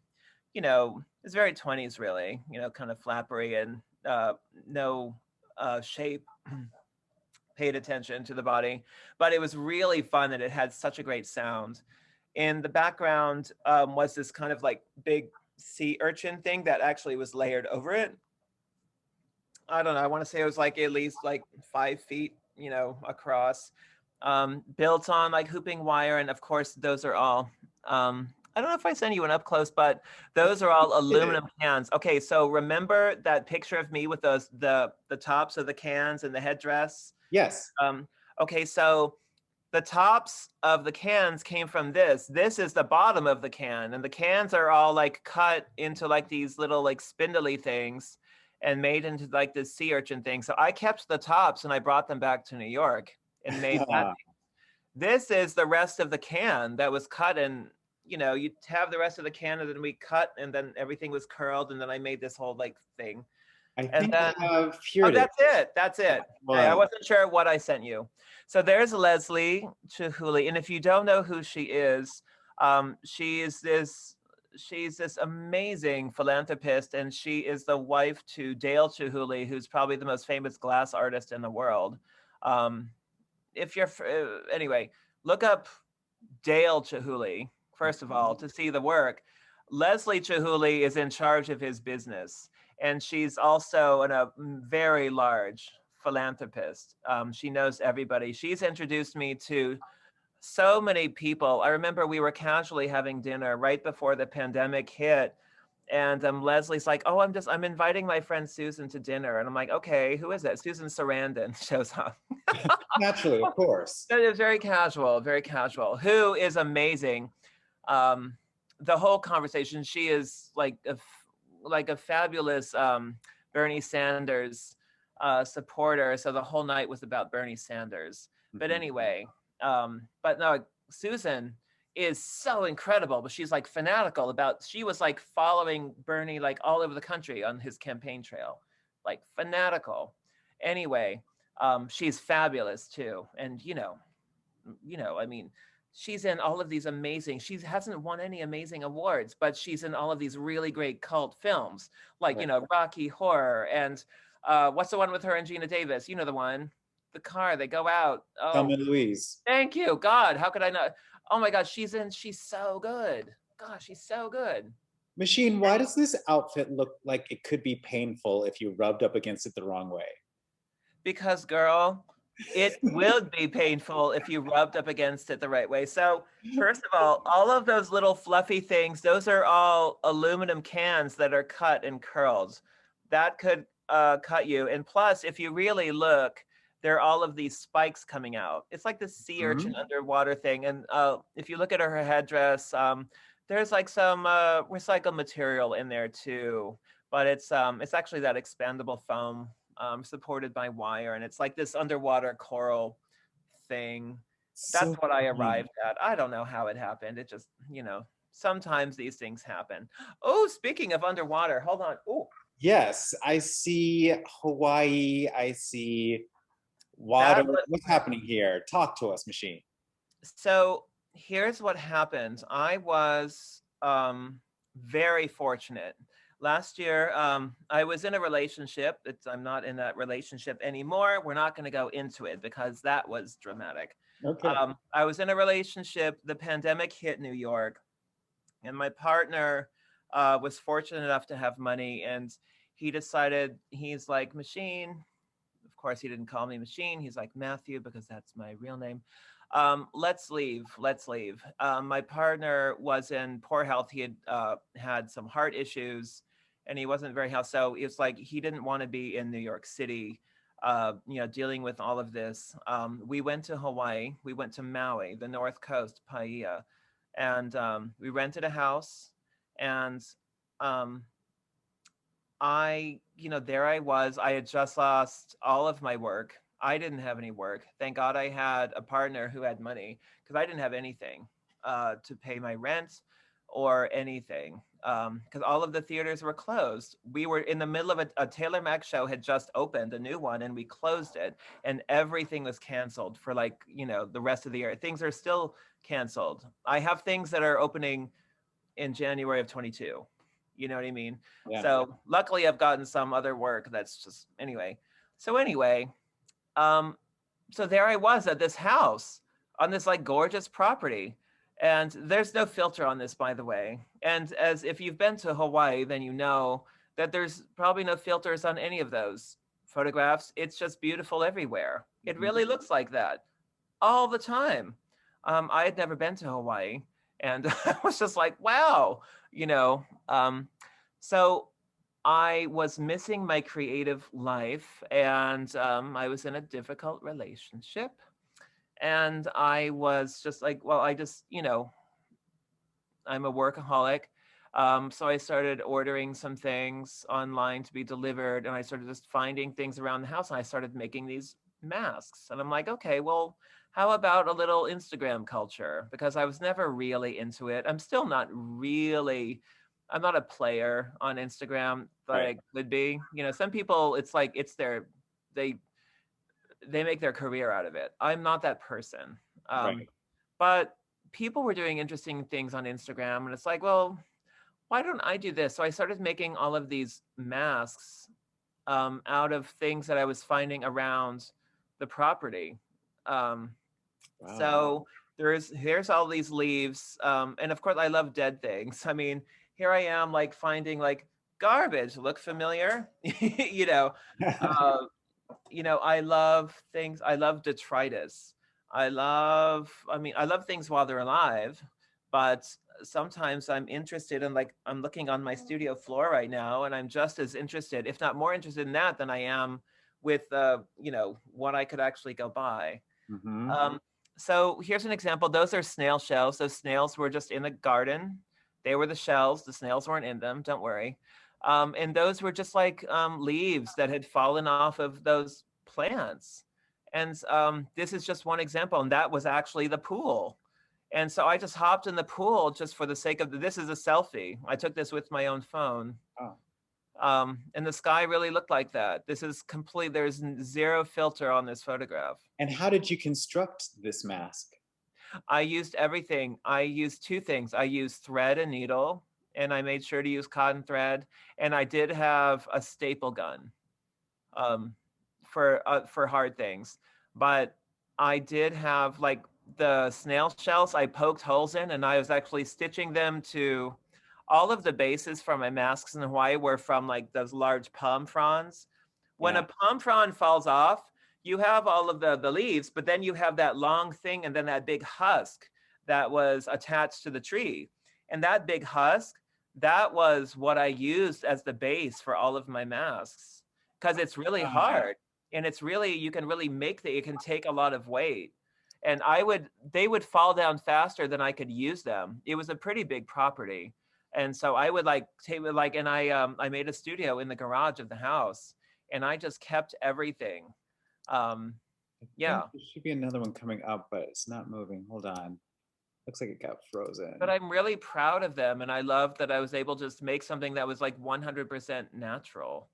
Speaker 2: it's very 20s really, kind of flappery and no shape. Paid attention to the body, but it was really fun that it had such a great sound. In the background was this kind of like big sea urchin thing that actually was layered over it. I don't know, I want to say it was like at least like 5 feet, across, built on like hooping wire. And of course, those are all, I don't know if I sent you one up close, but those are all aluminum cans. Okay, so remember that picture of me with those the tops of the cans and the headdress?
Speaker 1: Yes.
Speaker 2: Okay, so the tops of the cans came from this. This is the bottom of the can, and the cans are all like cut into like these little like spindly things and made into like this sea urchin thing. So I kept the tops and I brought them back to New York and made that. This is the rest of the can that was cut, and you'd have the rest of the can and then we cut and then everything was curled and then I made this whole like thing.
Speaker 1: I think I have
Speaker 2: oh, that's it. Wow. I wasn't sure what I sent you. So there's Leslie Chihuly, and if you don't know who she is, She's this amazing philanthropist, and she is the wife to Dale Chihuly, who's probably the most famous glass artist in the world. Um, if you're anyway, look up Dale Chihuly first of all to see the work. Leslie Chihuly is in charge of his business, and she's also a very large philanthropist. She knows everybody. She's introduced me to so many people. I remember we were casually having dinner right before the pandemic hit. And Leslie's like, oh, I'm inviting my friend Susan to dinner. And I'm like, okay, who is it? Susan Sarandon shows up.
Speaker 1: Naturally, of course.
Speaker 2: It was very casual, who is amazing. Um, the whole conversation, she is like a fabulous Bernie Sanders supporter. So the whole night was about Bernie Sanders. But anyway, but no, Susan is so incredible, but she's like fanatical she was like following Bernie like all over the country on his campaign trail, like fanatical. Anyway, she's fabulous too. And I mean, she's in all of these amazing, she hasn't won any amazing awards, but she's in all of these really great cult films, like, Rocky Horror, and what's the one with her and Gina Davis? You know the one, the car, they go out. Oh,
Speaker 1: Thelma and Louise.
Speaker 2: thank you. God, how could I not? Oh my God, she's so good. Gosh, she's so good.
Speaker 1: Machine, why does this outfit look like it could be painful if you rubbed up against it the wrong way?
Speaker 2: Because, girl, it will be painful if you rubbed up against it the right way. So, first of all of those little fluffy things, those are all aluminum cans that are cut and curled. That could cut you. And plus, if you really look, there are all of these spikes coming out. It's like the sea urchin underwater thing. And if you look at her headdress, there's like some recycled material in there too. But it's actually that expandable foam supported by wire. And it's like this underwater coral thing. That's what I arrived at. I don't know how it happened. It just, sometimes these things happen. Oh, speaking of underwater, hold on. Oh.
Speaker 1: Yes, I see Hawaii. I see water. What's happening here? Talk to us, Machine.
Speaker 2: So here's what happened. I was very fortunate. Last year, I was in a relationship. I'm not in that relationship anymore. We're not going to go into it because that was dramatic.
Speaker 1: Okay.
Speaker 2: I was in a relationship. The pandemic hit New York, and my partner was fortunate enough to have money, and he decided, he's like, Machine. Of course, he didn't call me Machine. He's like Matthew because that's my real name. Let's leave. My partner was in poor health. He had had some heart issues, and he wasn't very healthy. So it's like he didn't want to be in New York City, dealing with all of this. We went to Hawaii. We went to Maui, the North Coast, Paia, and we rented a house. And there I was. I had just lost all of my work. I didn't have any work. Thank God I had a partner who had money, because I didn't have anything to pay my rent or anything, because all of the theaters were closed. We were in the middle of a Taylor Mac show had just opened, a new one, and we closed it, and everything was canceled for the rest of the year. Things are still canceled. I have things that are opening in January of 22. You know what I mean? Yeah. So luckily I've gotten some other work that's just, anyway. So there I was at this house on this like gorgeous property. And there's no filter on this, by the way. And as if you've been to Hawaii, then you know that there's probably no filters on any of those photographs. It's just beautiful everywhere. It really looks like that all the time. I had never been to Hawaii, and I was just like, wow, so I was missing my creative life, and I was in a difficult relationship. And I was just like, well, I'm a workaholic. So I started ordering some things online to be delivered, and I started just finding things around the house, and I started making these masks. And I'm like, okay, well, how about a little Instagram culture? Because I was never really into it. I'm still not really, I'm not a player on Instagram, but right. I could be. Some people, it's like, they make their career out of it. I'm not that person. Right. But people were doing interesting things on Instagram, and it's like, well, why don't I do this? So I started making all of these masks out of things that I was finding around the property. Um,
Speaker 1: Wow.
Speaker 2: so here's all these leaves, and of course I love dead things. I mean, here I am like finding like garbage. Look familiar? you know, uh, I love things. I love detritus. I love things while they're alive, but sometimes I'm interested in, like, I'm looking on my studio floor right now, and I'm just as interested, if not more interested in that than I am with, what I could actually go buy.
Speaker 1: Hmm.
Speaker 2: So here's an example. Those are snail shells. Those snails were just in the garden. They were the shells. The snails weren't in them. Don't worry. And those were just like leaves that had fallen off of those plants. And this is just one example. And that was actually the pool. And so I just hopped in the pool just for the sake of this is a selfie. I took this with my own phone.
Speaker 1: Oh.
Speaker 2: And the sky really looked like that. This is complete. There's zero filter on this photograph.
Speaker 1: And how did you construct this mask?
Speaker 2: I used everything. I used two things. I used thread and needle, and I made sure to use cotton thread. And I did have a staple gun um, for hard things. But I did have, like, the snail shells I poked holes in, and I was actually stitching them to all of the bases for my masks in Hawaii were from like those large palm fronds. When
Speaker 1: Yeah.
Speaker 2: a palm frond falls off, you have all of the leaves, but then you have that long thing and then that big husk that was attached to the tree. And that big husk, that was what I used as the base for all of my masks, because it's really hard. And it's really, you can really make it can take a lot of weight. And they would fall down faster than I could use them. It was a pretty big property. And so I would like take like, and I made a studio in the garage of the house, and I just kept everything.
Speaker 1: I
Speaker 2: Yeah.
Speaker 1: think there should be another one coming up, but it's not moving. Hold on. Looks like it got frozen.
Speaker 2: But I'm really proud of them, and I love that I was able to just make something that was like 100% natural,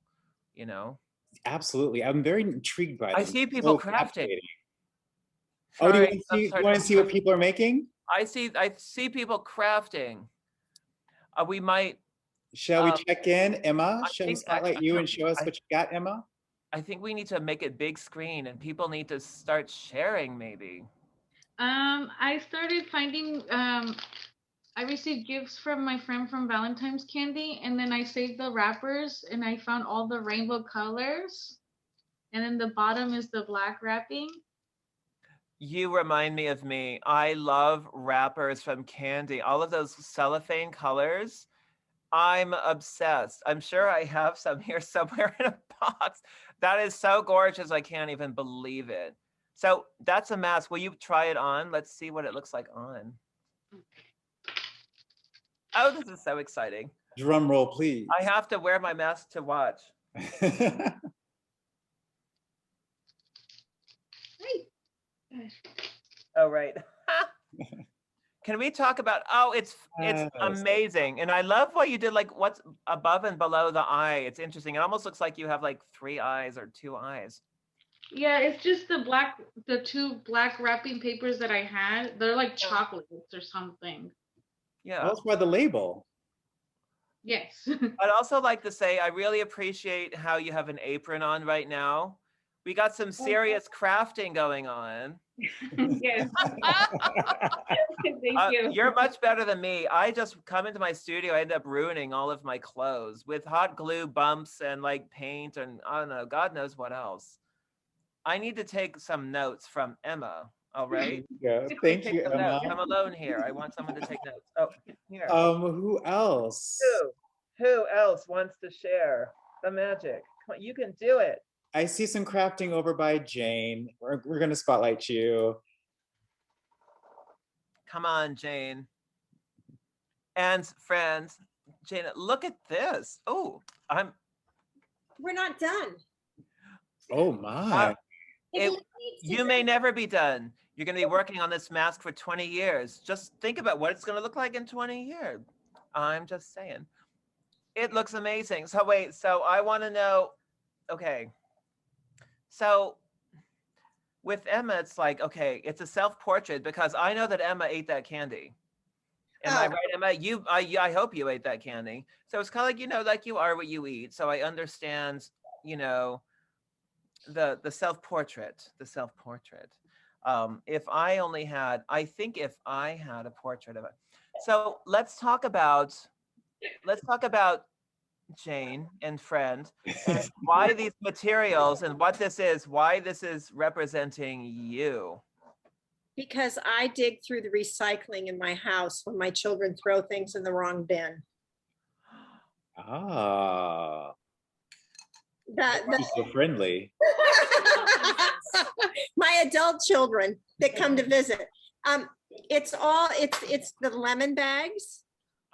Speaker 2: you know?
Speaker 1: Absolutely. I'm very intrigued by
Speaker 2: I
Speaker 1: them.
Speaker 2: see people
Speaker 1: So
Speaker 2: crafting.
Speaker 1: captivating. Oh, do you
Speaker 2: Sorry,
Speaker 1: want to
Speaker 2: I'm
Speaker 1: see,
Speaker 2: sorry
Speaker 1: you want
Speaker 2: to
Speaker 1: to see what people are making?
Speaker 2: I see people crafting. We might.
Speaker 1: Shall we check in, Emma?
Speaker 2: I
Speaker 1: Shall we
Speaker 2: think
Speaker 1: spotlight you and show us what you got, Emma?
Speaker 2: I think we need to make it big screen, and people need to start sharing maybe.
Speaker 3: I started finding I received gifts from my friend from Valentine's Candy, and then I saved the wrappers and I found all the rainbow colors. And then the bottom is the black wrapping.
Speaker 2: You remind me of me. I love wrappers from candy. All of those cellophane colors. I'm obsessed. I'm sure I have some here somewhere in a box. That is so gorgeous. I can't even believe it. So that's a mask. Will you try it on? Let's see what it looks like on. Oh, this is so exciting.
Speaker 1: Drum roll, please.
Speaker 2: I have to wear my mask to watch. Oh, right. Can we talk about, it's amazing. And I love what you did, like what's above and below the eye. It's interesting. It almost looks like you have like 3 eyes or 2 eyes.
Speaker 3: Yeah, it's just the two black wrapping papers that I had. They're like chocolates or something.
Speaker 2: Yeah.
Speaker 1: Tell us about the label.
Speaker 3: Yes.
Speaker 2: I'd also like to say, I really appreciate how you have an apron on right now. We got some serious crafting going on.
Speaker 3: Yes. Thank you.
Speaker 2: You're much better than me. I just come into my studio, I end up ruining all of my clothes with hot glue bumps and like paint and I don't know, God knows what else. I need to take some notes from Emma. All right.
Speaker 1: Yeah, thank you, Emma.
Speaker 2: I'm alone here. I want someone to take notes. Oh, here.
Speaker 1: Who else?
Speaker 2: Who else wants to share the magic? Come on, you can do it.
Speaker 1: I see some crafting over by Jane. We're gonna spotlight you.
Speaker 2: Come on, Jane. And friends, Jane, look at this. Oh,
Speaker 4: We're not done.
Speaker 1: Oh my.
Speaker 2: You may never be done. You're going to be working on this mask for 20 years. Just think about what it's going to look like in 20 years. I'm just saying. It looks amazing. So wait, so I want to know, okay. So with Emma, it's like, okay, it's a self-portrait because I know that Emma ate that candy. Am I right, Emma? I hope you ate that candy. So it's kind of like, like you are what you eat. So I understand, the self-portrait, if I only had, I think if I had a portrait of it. So let's talk about Jane and friend, and why these materials and what this is, why this is representing you.
Speaker 4: Because I dig through the recycling in my house when my children throw things in the wrong bin.
Speaker 1: Ah,
Speaker 4: That
Speaker 1: so friendly.
Speaker 4: my adult children that come to visit. It's the lemon bags.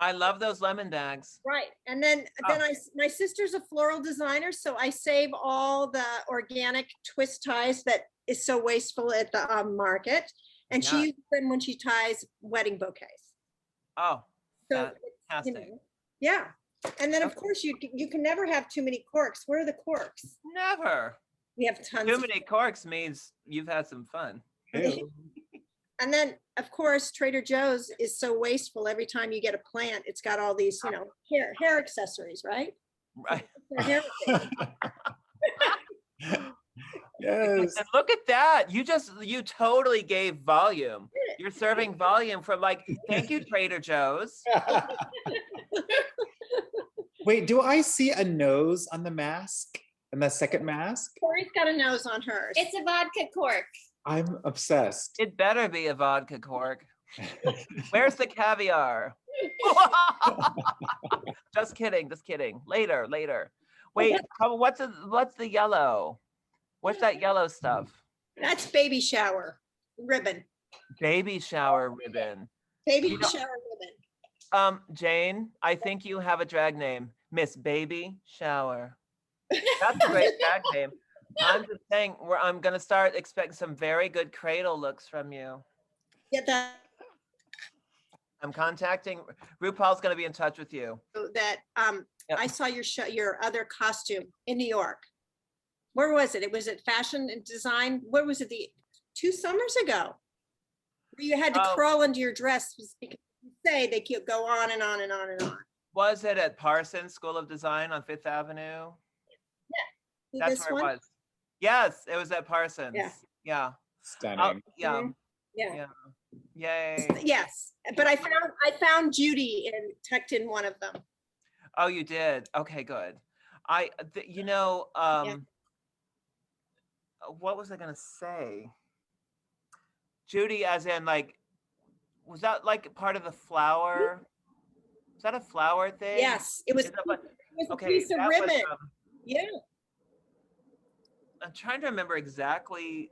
Speaker 2: I love those lemon bags.
Speaker 4: Right. And then my sister's a floral designer, so I save all the organic twist ties that is so wasteful at the market. And she uses them when she ties wedding bouquets.
Speaker 2: Oh,
Speaker 4: so
Speaker 2: fantastic.
Speaker 4: Yeah. And then of course you can never have too many corks. Where are the corks?
Speaker 2: Never.
Speaker 4: We have tons.
Speaker 2: Too many corks means you've had some fun.
Speaker 4: And then, of course, Trader Joe's is so wasteful. Every time you get a plant, it's got all these, hair accessories, right?
Speaker 2: Right.
Speaker 1: Yes.
Speaker 2: And look at that. You totally gave volume. You're serving volume from thank you, Trader Joe's.
Speaker 1: Wait, do I see a nose on the mask? And the second mask?
Speaker 4: Corey's got a nose on hers.
Speaker 5: It's a vodka cork.
Speaker 1: I'm obsessed.
Speaker 2: It better be a vodka cork. Where's the caviar? Just kidding. Later. Wait, what's the yellow? What's that yellow stuff?
Speaker 4: That's baby shower ribbon.
Speaker 2: Baby shower ribbon.
Speaker 4: Baby shower ribbon.
Speaker 2: Jane, I think you have a drag name, Miss Baby Shower. That's a great drag name. I'm just saying, I'm gonna start expecting some very good cradle looks from you.
Speaker 4: Get that.
Speaker 2: I'm contacting RuPaul's gonna be in touch with you.
Speaker 4: That I saw your other costume in New York. Where was it? It was at Fashion and Design. Where was it? 2 summers ago. Where you had to crawl into your dress because you say they could go on and on and on and on.
Speaker 2: Was it at Parsons School of Design on 5th Avenue?
Speaker 4: Yeah.
Speaker 2: That's where it was. Yes, it was at Parsons. Yeah.
Speaker 1: Stunning.
Speaker 2: Yeah. Yay.
Speaker 4: Yes, but I found Judy tucked in one of them.
Speaker 2: Oh, you did? Okay, good. What was I gonna say? Judy, as in was that part of the flower? Was that a flower thing?
Speaker 4: Yes, it was. It was a piece of ribbon. Yeah.
Speaker 2: I'm trying to remember exactly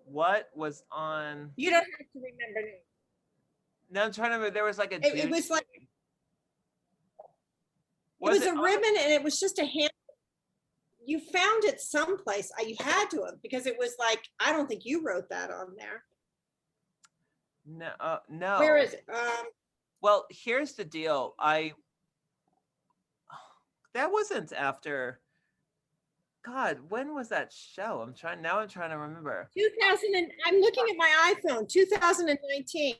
Speaker 2: what was on.
Speaker 4: You don't have to remember.
Speaker 2: No, I'm trying to remember. There was a.
Speaker 4: It was like. It was a ribbon, and it was just a hand. You found it someplace. You had to have, because it was I don't think you wrote that on there.
Speaker 2: No, no.
Speaker 4: Where is it?
Speaker 2: Well, here's the deal. That wasn't after. God, when was that show? I'm trying to remember.
Speaker 4: 2000 and I'm looking at my iPhone. 2019.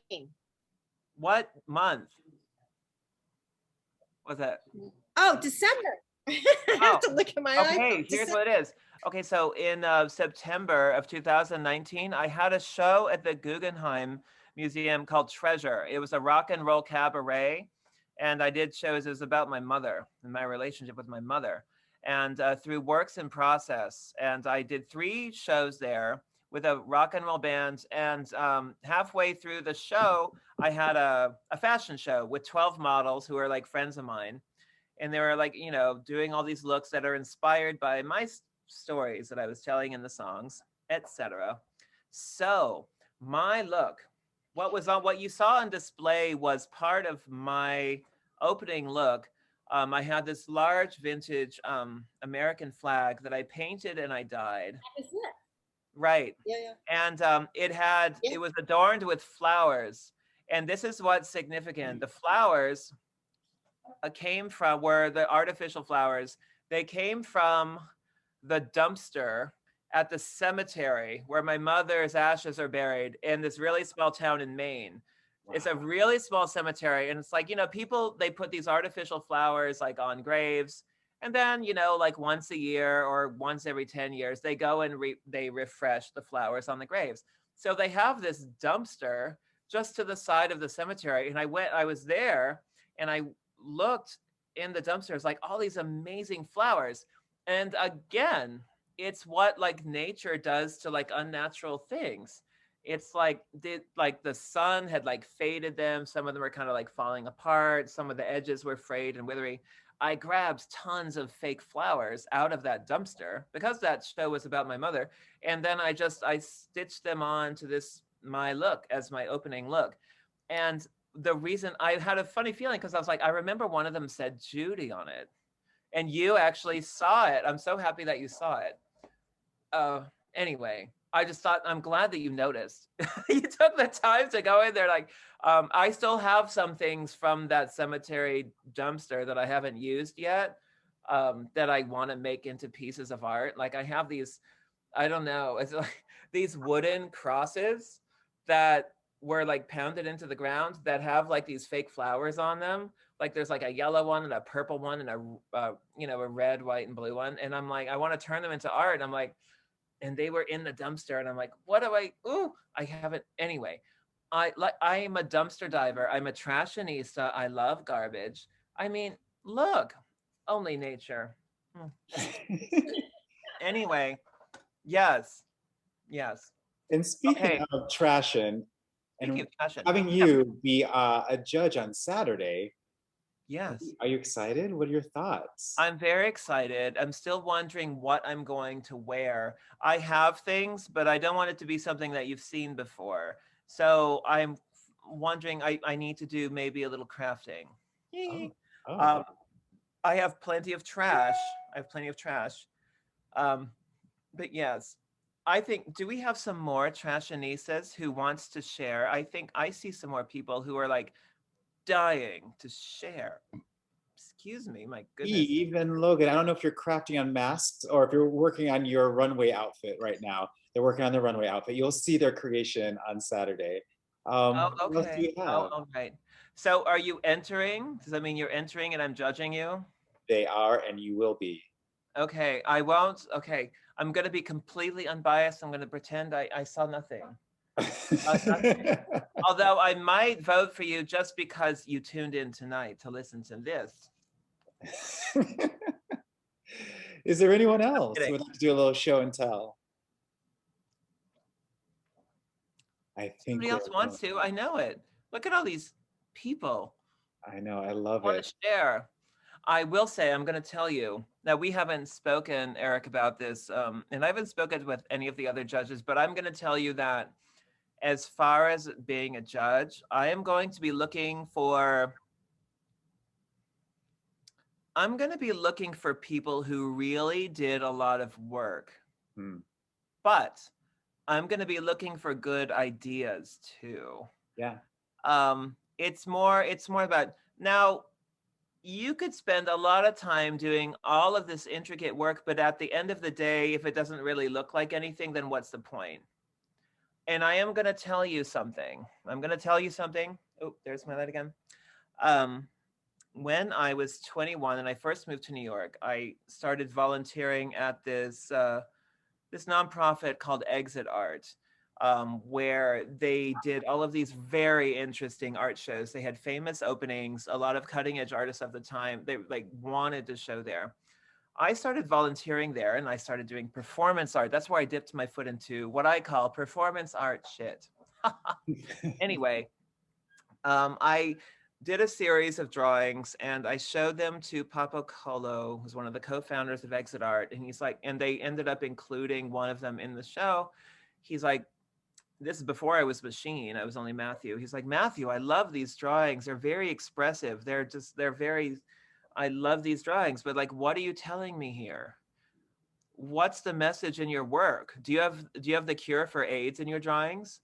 Speaker 2: What month was that?
Speaker 4: Oh, December. I have to look at my iPhone.
Speaker 2: Okay, here's what it is. Okay, so in September of 2019, I had a show at the Guggenheim Museum called Treasure. It was a rock and roll cabaret, and I did shows. It was about my mother and my relationship with my mother. And through works in process. And I did 3 shows there with a rock and roll band. And halfway through the show, I had a fashion show with 12 models who are friends of mine. And they were doing all these looks that are inspired by my stories that I was telling in the songs, etc. So my look, what you saw on display was part of my opening look. I had this large vintage American flag that I painted and I dyed.
Speaker 4: That was it.
Speaker 2: Right.
Speaker 4: Yeah.
Speaker 2: And it was adorned with flowers. And this is what's significant. The flowers were the artificial flowers. They came from the dumpster at the cemetery where my mother's ashes are buried in this really small town in Maine. It's a really small cemetery, and it's like, people, they put these artificial flowers like on graves, and then, like once a year or once every 10 years, they go and they refresh the flowers on the graves. So they have this dumpster just to the side of the cemetery, and I was there, and I looked in the dumpster. It's like all these amazing flowers. And again, it's what like nature does to like unnatural things. It's like the sun had like faded them. Some of them were kind of like falling apart. Some of the edges were frayed and withery. I grabbed tons of fake flowers out of that dumpster because that show was about my mother. And then I stitched them on to this, my look, as my opening look. And the reason, I had a funny feeling because I was like, I remember one of them said Judy on it. And you actually saw it. I'm so happy that you saw it. Anyway, I just thought, I'm glad that you noticed. You took the time to go in there. Like, I still have some things from that cemetery dumpster that I haven't used yet, that I want to make into pieces of art. Like I have these, I don't know, it's like these wooden crosses that were like pounded into the ground that have like these fake flowers on them. Like there's like a yellow one and a purple one and a red, white, and blue one. And I'm like, I want to turn them into art. And I'm like, and they were in the dumpster, and I'm like, I haven't. Anyway, I'm a dumpster diver. I'm a trashionista. I love garbage. I mean, look, only nature. Anyway, yes.
Speaker 1: And speaking of Trashion, and having you be a judge on Saturday.
Speaker 2: Yes.
Speaker 1: Are you excited? What are your thoughts?
Speaker 2: I'm very excited. I'm still wondering what I'm going to wear. I have things, but I don't want it to be something that you've seen before. So I'm wondering, I need to do maybe a little crafting. I have plenty of trash. But yes, I think, do we have some more Trashionistas who wants to share? I think I see some more people who are like dying to share. Excuse me, my goodness.
Speaker 1: Eve and Logan, I don't know if you're crafting on masks or if you're working on your runway outfit right now. They're working on the runway outfit. You'll see their creation on Saturday.
Speaker 2: Okay.
Speaker 1: What else do you have?
Speaker 2: All right. So are you entering? Does that mean you're entering and I'm judging you?
Speaker 1: They are, and you will be.
Speaker 2: Okay, I won't. Okay, I'm going to be completely unbiased. I'm going to pretend I saw nothing. Although I might vote for you just because you tuned in tonight to listen to this.
Speaker 1: Is there anyone else who would like to do a little show and tell? I think
Speaker 2: somebody else wants to. I know it. Look at all these people.
Speaker 1: I know. I love
Speaker 2: want
Speaker 1: it.
Speaker 2: To share. I will say, I'm going to tell you that we haven't spoken, Eric, about this, and I haven't spoken with any of the other judges, but I'm going to tell you that as far as being a judge, I am going to be looking for people who really did a lot of work. But I'm going to be looking for good ideas too.
Speaker 1: Yeah.
Speaker 2: It's more about, now you could spend a lot of time doing all of this intricate work, but at the end of the day, if it doesn't really look like anything, then what's the point? And I am going to tell you something. Oh, there's my light again. When I was 21 and I first moved to New York, I started volunteering at this nonprofit called Exit Art, where they did all of these very interesting art shows. They had famous openings, a lot of cutting edge artists of the time. They like wanted to show there. I started volunteering there and I started doing performance art. That's where I dipped my foot into what I call performance art shit. Anyway, I did a series of drawings and I showed them to Papo Colo, who's one of the co-founders of Exit Art. And he's like, and they ended up including one of them in the show. He's like, this is before I was Machine. I was only Matthew. He's like, Matthew, I love these drawings. They're very expressive. I love these drawings, but like, what are you telling me here? What's the message in your work? Do you have the cure for AIDS in your drawings?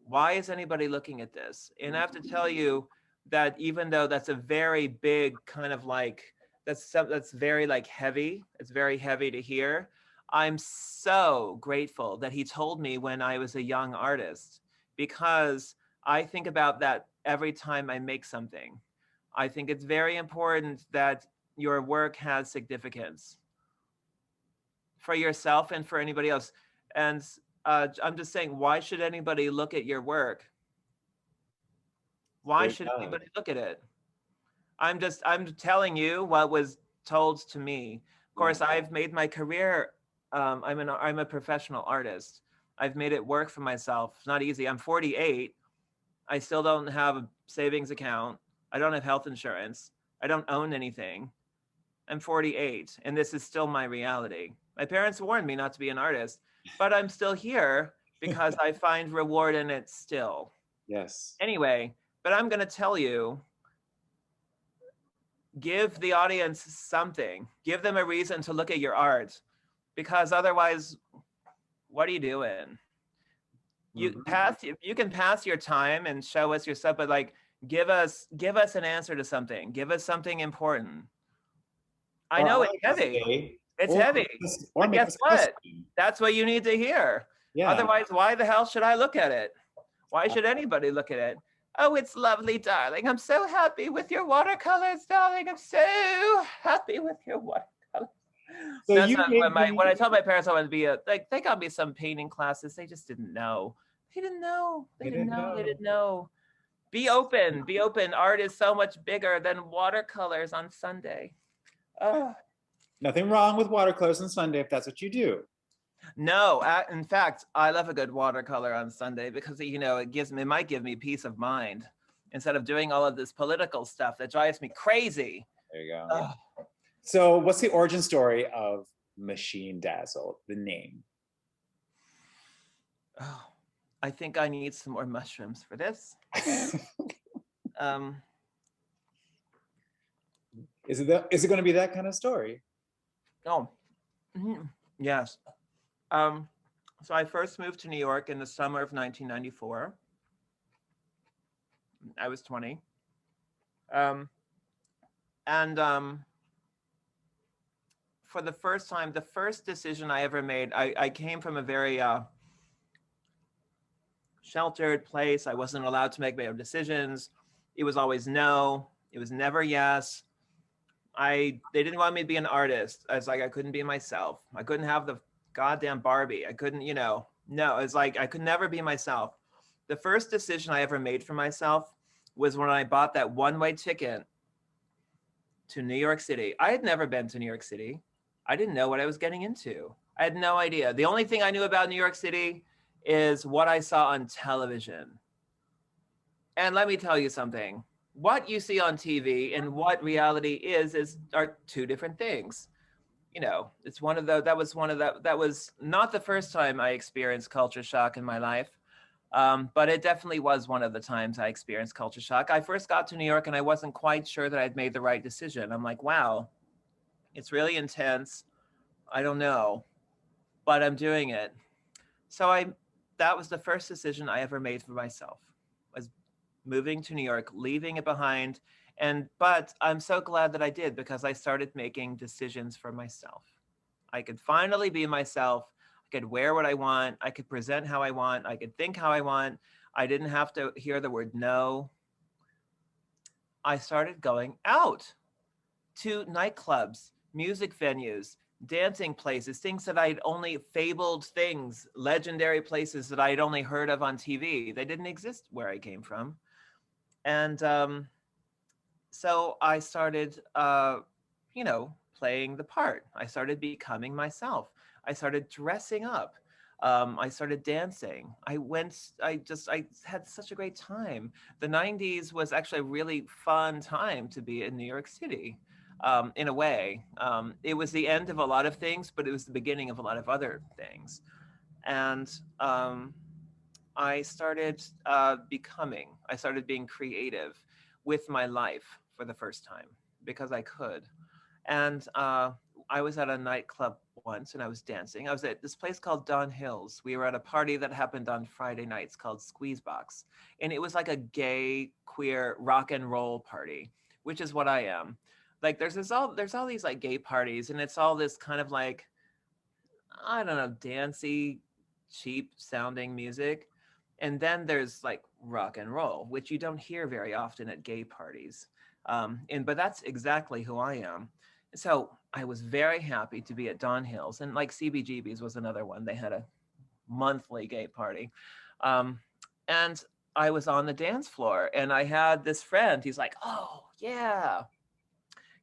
Speaker 2: Why is anybody looking at this? And I have to tell you that even though that's a very big kind of like, that's very like heavy, it's very heavy to hear. I'm so grateful that he told me when I was a young artist, because I think about that every time I make something. I think it's very important that your work has significance for yourself and for anybody else. And I'm just saying, why should anybody look at your work? Why
Speaker 1: Very
Speaker 2: should
Speaker 1: valid.
Speaker 2: anybody look at it? I'm telling you what was told to me. Of course,
Speaker 1: Yeah.
Speaker 2: I've made my career. I'm a professional artist. I've made it work for myself. It's not easy. I'm 48. I still don't have a savings account. I don't have health insurance. I don't own anything. I'm 48, and this is still my reality. My parents warned me not to be an artist, but I'm still here because I find reward in it still.
Speaker 1: Yes.
Speaker 2: Anyway, but I'm going to tell you, give the audience something. Give them a reason to look at your art, because otherwise, what are you doing? You can pass your time and show us your stuff, but like, give us an answer to something. Give us something important. I know it's heavy. It's heavy. But guess what? That's what you need to hear.
Speaker 1: Yeah.
Speaker 2: Otherwise, why the hell should I look at it? Why should anybody look at it? Oh, it's lovely, darling. I'm so happy with your watercolors, darling. I'm so happy with your watercolors.
Speaker 1: So
Speaker 2: That's
Speaker 1: you
Speaker 2: not
Speaker 1: made
Speaker 2: when I told my parents I wanted to be they got me some painting classes. They just didn't know. They didn't know. They didn't know. They didn't know. Be open. Be open. Art is so much bigger than watercolors on Sunday.
Speaker 1: Nothing wrong with watercolors on Sunday if that's what you do.
Speaker 2: No, in fact, I love a good watercolor on Sunday because it might give me peace of mind instead of doing all of this political stuff that drives me crazy.
Speaker 1: There you go. So what's the origin story of Machine Dazzle, the name?
Speaker 2: Oh, I think I need some more mushrooms for this.
Speaker 1: Is it going to be that kind of story?
Speaker 2: Oh, yes. So I first moved to New York in the summer of 1994. I was 20. For the first time, the first decision I ever made, I came from a very sheltered place. I wasn't allowed to make my own decisions. It was always no. It was never yes. They didn't want me to be an artist. I was like, I couldn't be myself. I couldn't have the goddamn Barbie. I couldn't, no, it's like, I could never be myself. The first decision I ever made for myself was when I bought that one-way ticket to New York City. I had never been to New York City. I didn't know what I was getting into. I had no idea. The only thing I knew about New York City is what I saw on television. And let me tell you something. What you see on TV and what reality are two different things. It's one of the, that was not the first time I experienced culture shock in my life. But it definitely was one of the times I experienced culture shock. I first got to New York and I wasn't quite sure that I'd made the right decision. I'm like, wow, it's really intense. I don't know, but I'm doing it. So that was the first decision I ever made for myself, was moving to New York, leaving it behind. But I'm so glad that I did, because I started making decisions for myself. I could finally be myself. I could wear what I want. I could present how I want. I could think how I want. I didn't have to hear the word no. I started going out to nightclubs, music venues, dancing places, things that I'd only fabled things, legendary places that I'd only heard of on TV. They didn't exist where I came from. And so I started, playing the part. I started becoming myself. I started dressing up. I started dancing. I had such a great time. The 90s was actually a really fun time to be in New York City, in a way. It was the end of a lot of things, but it was the beginning of a lot of other things. And I started I started being creative with my life for the first time, because I could. And I was at a nightclub once and I was dancing. I was at this place called Don Hills. We were at a party that happened on Friday nights called Squeezebox. And it was like a gay, queer rock and roll party, which is what I am. Like there's all these like gay parties, and it's all this kind of like I don't know, dancey, cheap sounding music. And then there's like rock and roll, which you don't hear very often at gay parties. But that's exactly who I am. So I was very happy to be at Don Hills, and like CBGB's was another one. They had a monthly gay party. Um, and I was on the dance floor, and I had this friend. He's like, "Oh, yeah,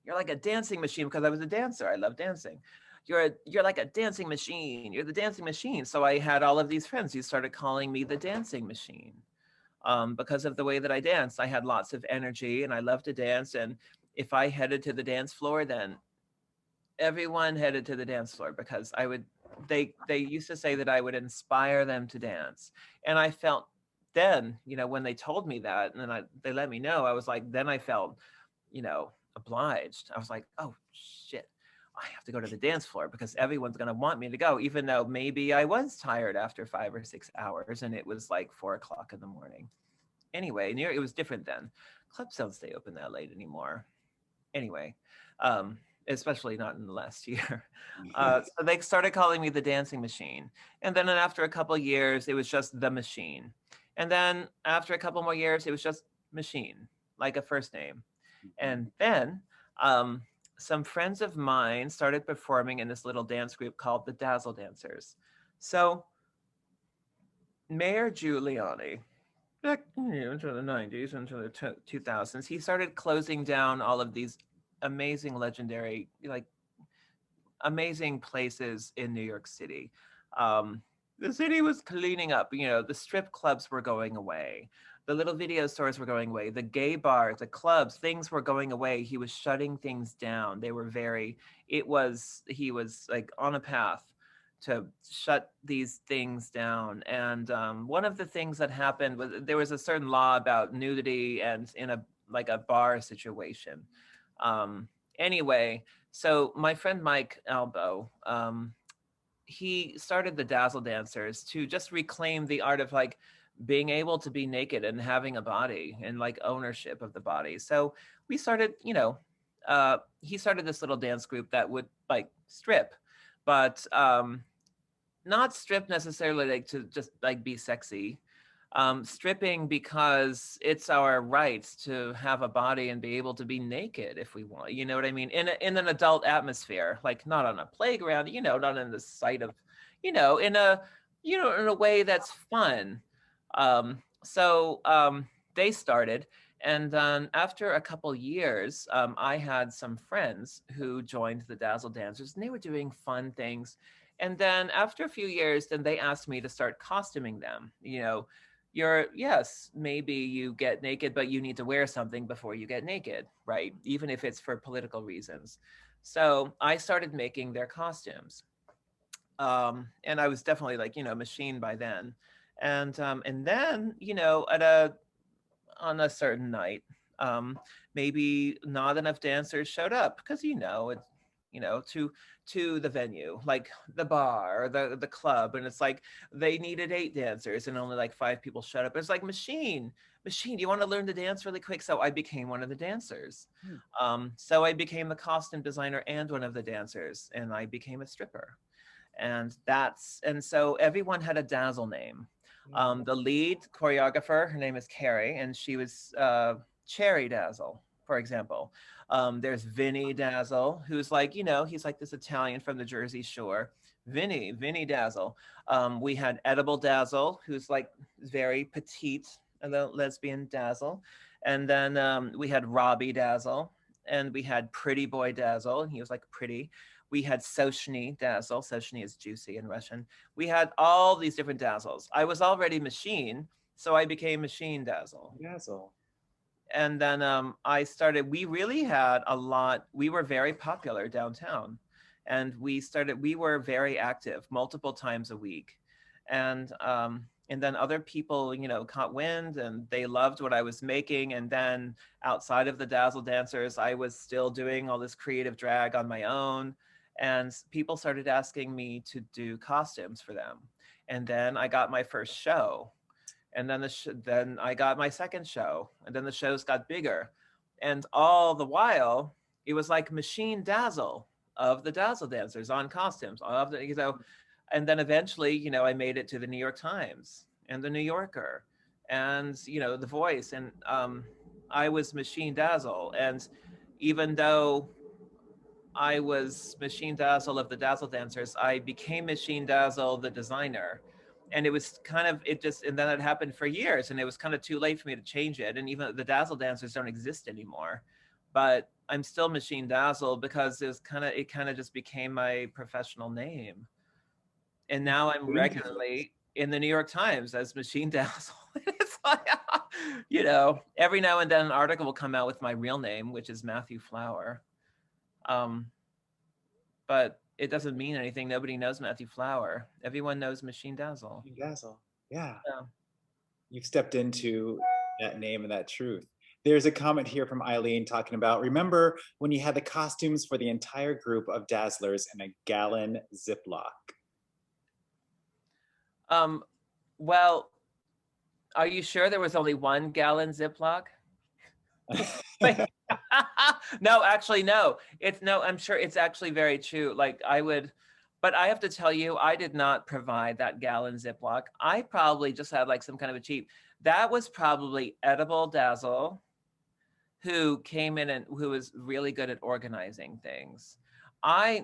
Speaker 2: you're like a dancing machine," because I was a dancer. I love dancing. You're like a dancing machine. You're the dancing machine. So I had all of these friends who started calling me the dancing machine, because of the way that I danced. I had lots of energy, and I loved to dance. And if I headed to the dance floor, then everyone headed to the dance floor, because I would. They used to say that I would inspire them to dance, and I felt then, when they told me that, and then they let me know, I was like, then I felt, obliged. I was like, oh shit, I have to go to the dance floor because everyone's going to want me to go, even though maybe I was tired after 5 or 6 hours and it was like 4 o'clock in the morning. Anyway, it was different then. Clubs don't stay open that late anymore. Anyway, um, especially not in the last year. So they started calling me the dancing machine. And then after a couple years, it was just the machine. And then after a couple more years, it was just machine, like a first name. And then some friends of mine started performing in this little dance group called the Dazzle Dancers. So Mayor Giuliani, back into the 90s, into the 2000s, he started closing down all of these amazing, legendary, like amazing places in New York City. The city was cleaning up, the strip clubs were going away. The little video stores were going away. The gay bars, the clubs, things were going away. He was shutting things down. He was like on a path to shut these things down. And one of the things that happened was there was a certain law about nudity and in a bar situation. Anyway, so my friend Mike Albo, he started the Dazzle Dancers to just reclaim the art of like being able to be naked and having a body and like ownership of the body. So we started, he started this little dance group that would like strip, but not strip necessarily like to just like be sexy. Stripping because it's our right to have a body and be able to be naked if we want. You know what I mean? In an adult atmosphere, like not on a playground, not in the sight of, in a way that's fun. So they started. And then after a couple years, I had some friends who joined the Dazzle Dancers, and they were doing fun things. And then after a few years, then they asked me to start costuming them. Yes, maybe you get naked, but you need to wear something before you get naked, right? Even if it's for political reasons. So I started making their costumes. And I was definitely like, machine by then. And then, on a certain night, maybe not enough dancers showed up because, to the venue, like the bar or the club. And it's like they needed 8 dancers and only like 5 people showed up. It's like, machine, you want to learn to dance really quick? So I became one of the dancers. So I became the costume designer and one of the dancers, and I became a stripper. And so everyone had a Dazzle name. The lead choreographer, her name is Carrie, and she was Cherry Dazzle, for example. There's Vinny Dazzle, who's like, he's like this Italian from the Jersey Shore. Vinny Dazzle. We had Edible Dazzle, who's like very petite, a lesbian Dazzle. And then we had Robbie Dazzle, and we had Pretty Boy Dazzle, and he was like pretty. We had Soshny Dazzle. Soshny is juicy in Russian. We had all these different Dazzles. I was already Machine, so I became Machine Dazzle.
Speaker 1: Dazzle.
Speaker 2: And then we really had a lot. We were very popular downtown. And we were very active multiple times a week. And then other people, caught wind and they loved what I was making. And then outside of the Dazzle Dancers, I was still doing all this creative drag on my own. And people started asking me to do costumes for them. And then I got my first show. And then then I got my second show. And then the shows got bigger. And all the while, it was like Machine Dazzle of the Dazzle dancers on costumes. Of the, and then eventually, I made it to the New York Times and the New Yorker, and The Voice, and I was Machine Dazzle. And even though I was Machine Dazzle of the Dazzle dancers, I became Machine Dazzle the designer. And it was kind of, and then it happened for years, and it was kind of too late for me to change it. And even the Dazzle dancers don't exist anymore, but I'm still Machine Dazzle because it kind of just became my professional name. And now I'm regularly in the New York Times as Machine Dazzle. It's like, every now and then an article will come out with my real name, which is Matthew Flower. But it doesn't mean anything. Nobody knows Matthew Flower. Everyone knows Machine Dazzle.
Speaker 1: Machine Dazzle, yeah. You've stepped into that name and that truth. There's a comment here from Eileen talking about, remember when you had the costumes for the entire group of Dazzlers in a gallon Ziploc?
Speaker 2: Well, are you sure there was only 1 gallon Ziploc? No, actually, no. I'm sure it's actually very true. Like but I have to tell you, I did not provide that gallon Ziploc. I probably just had like some kind of a cheap, that was probably Edible Dazzle, who came in and who was really good at organizing things. I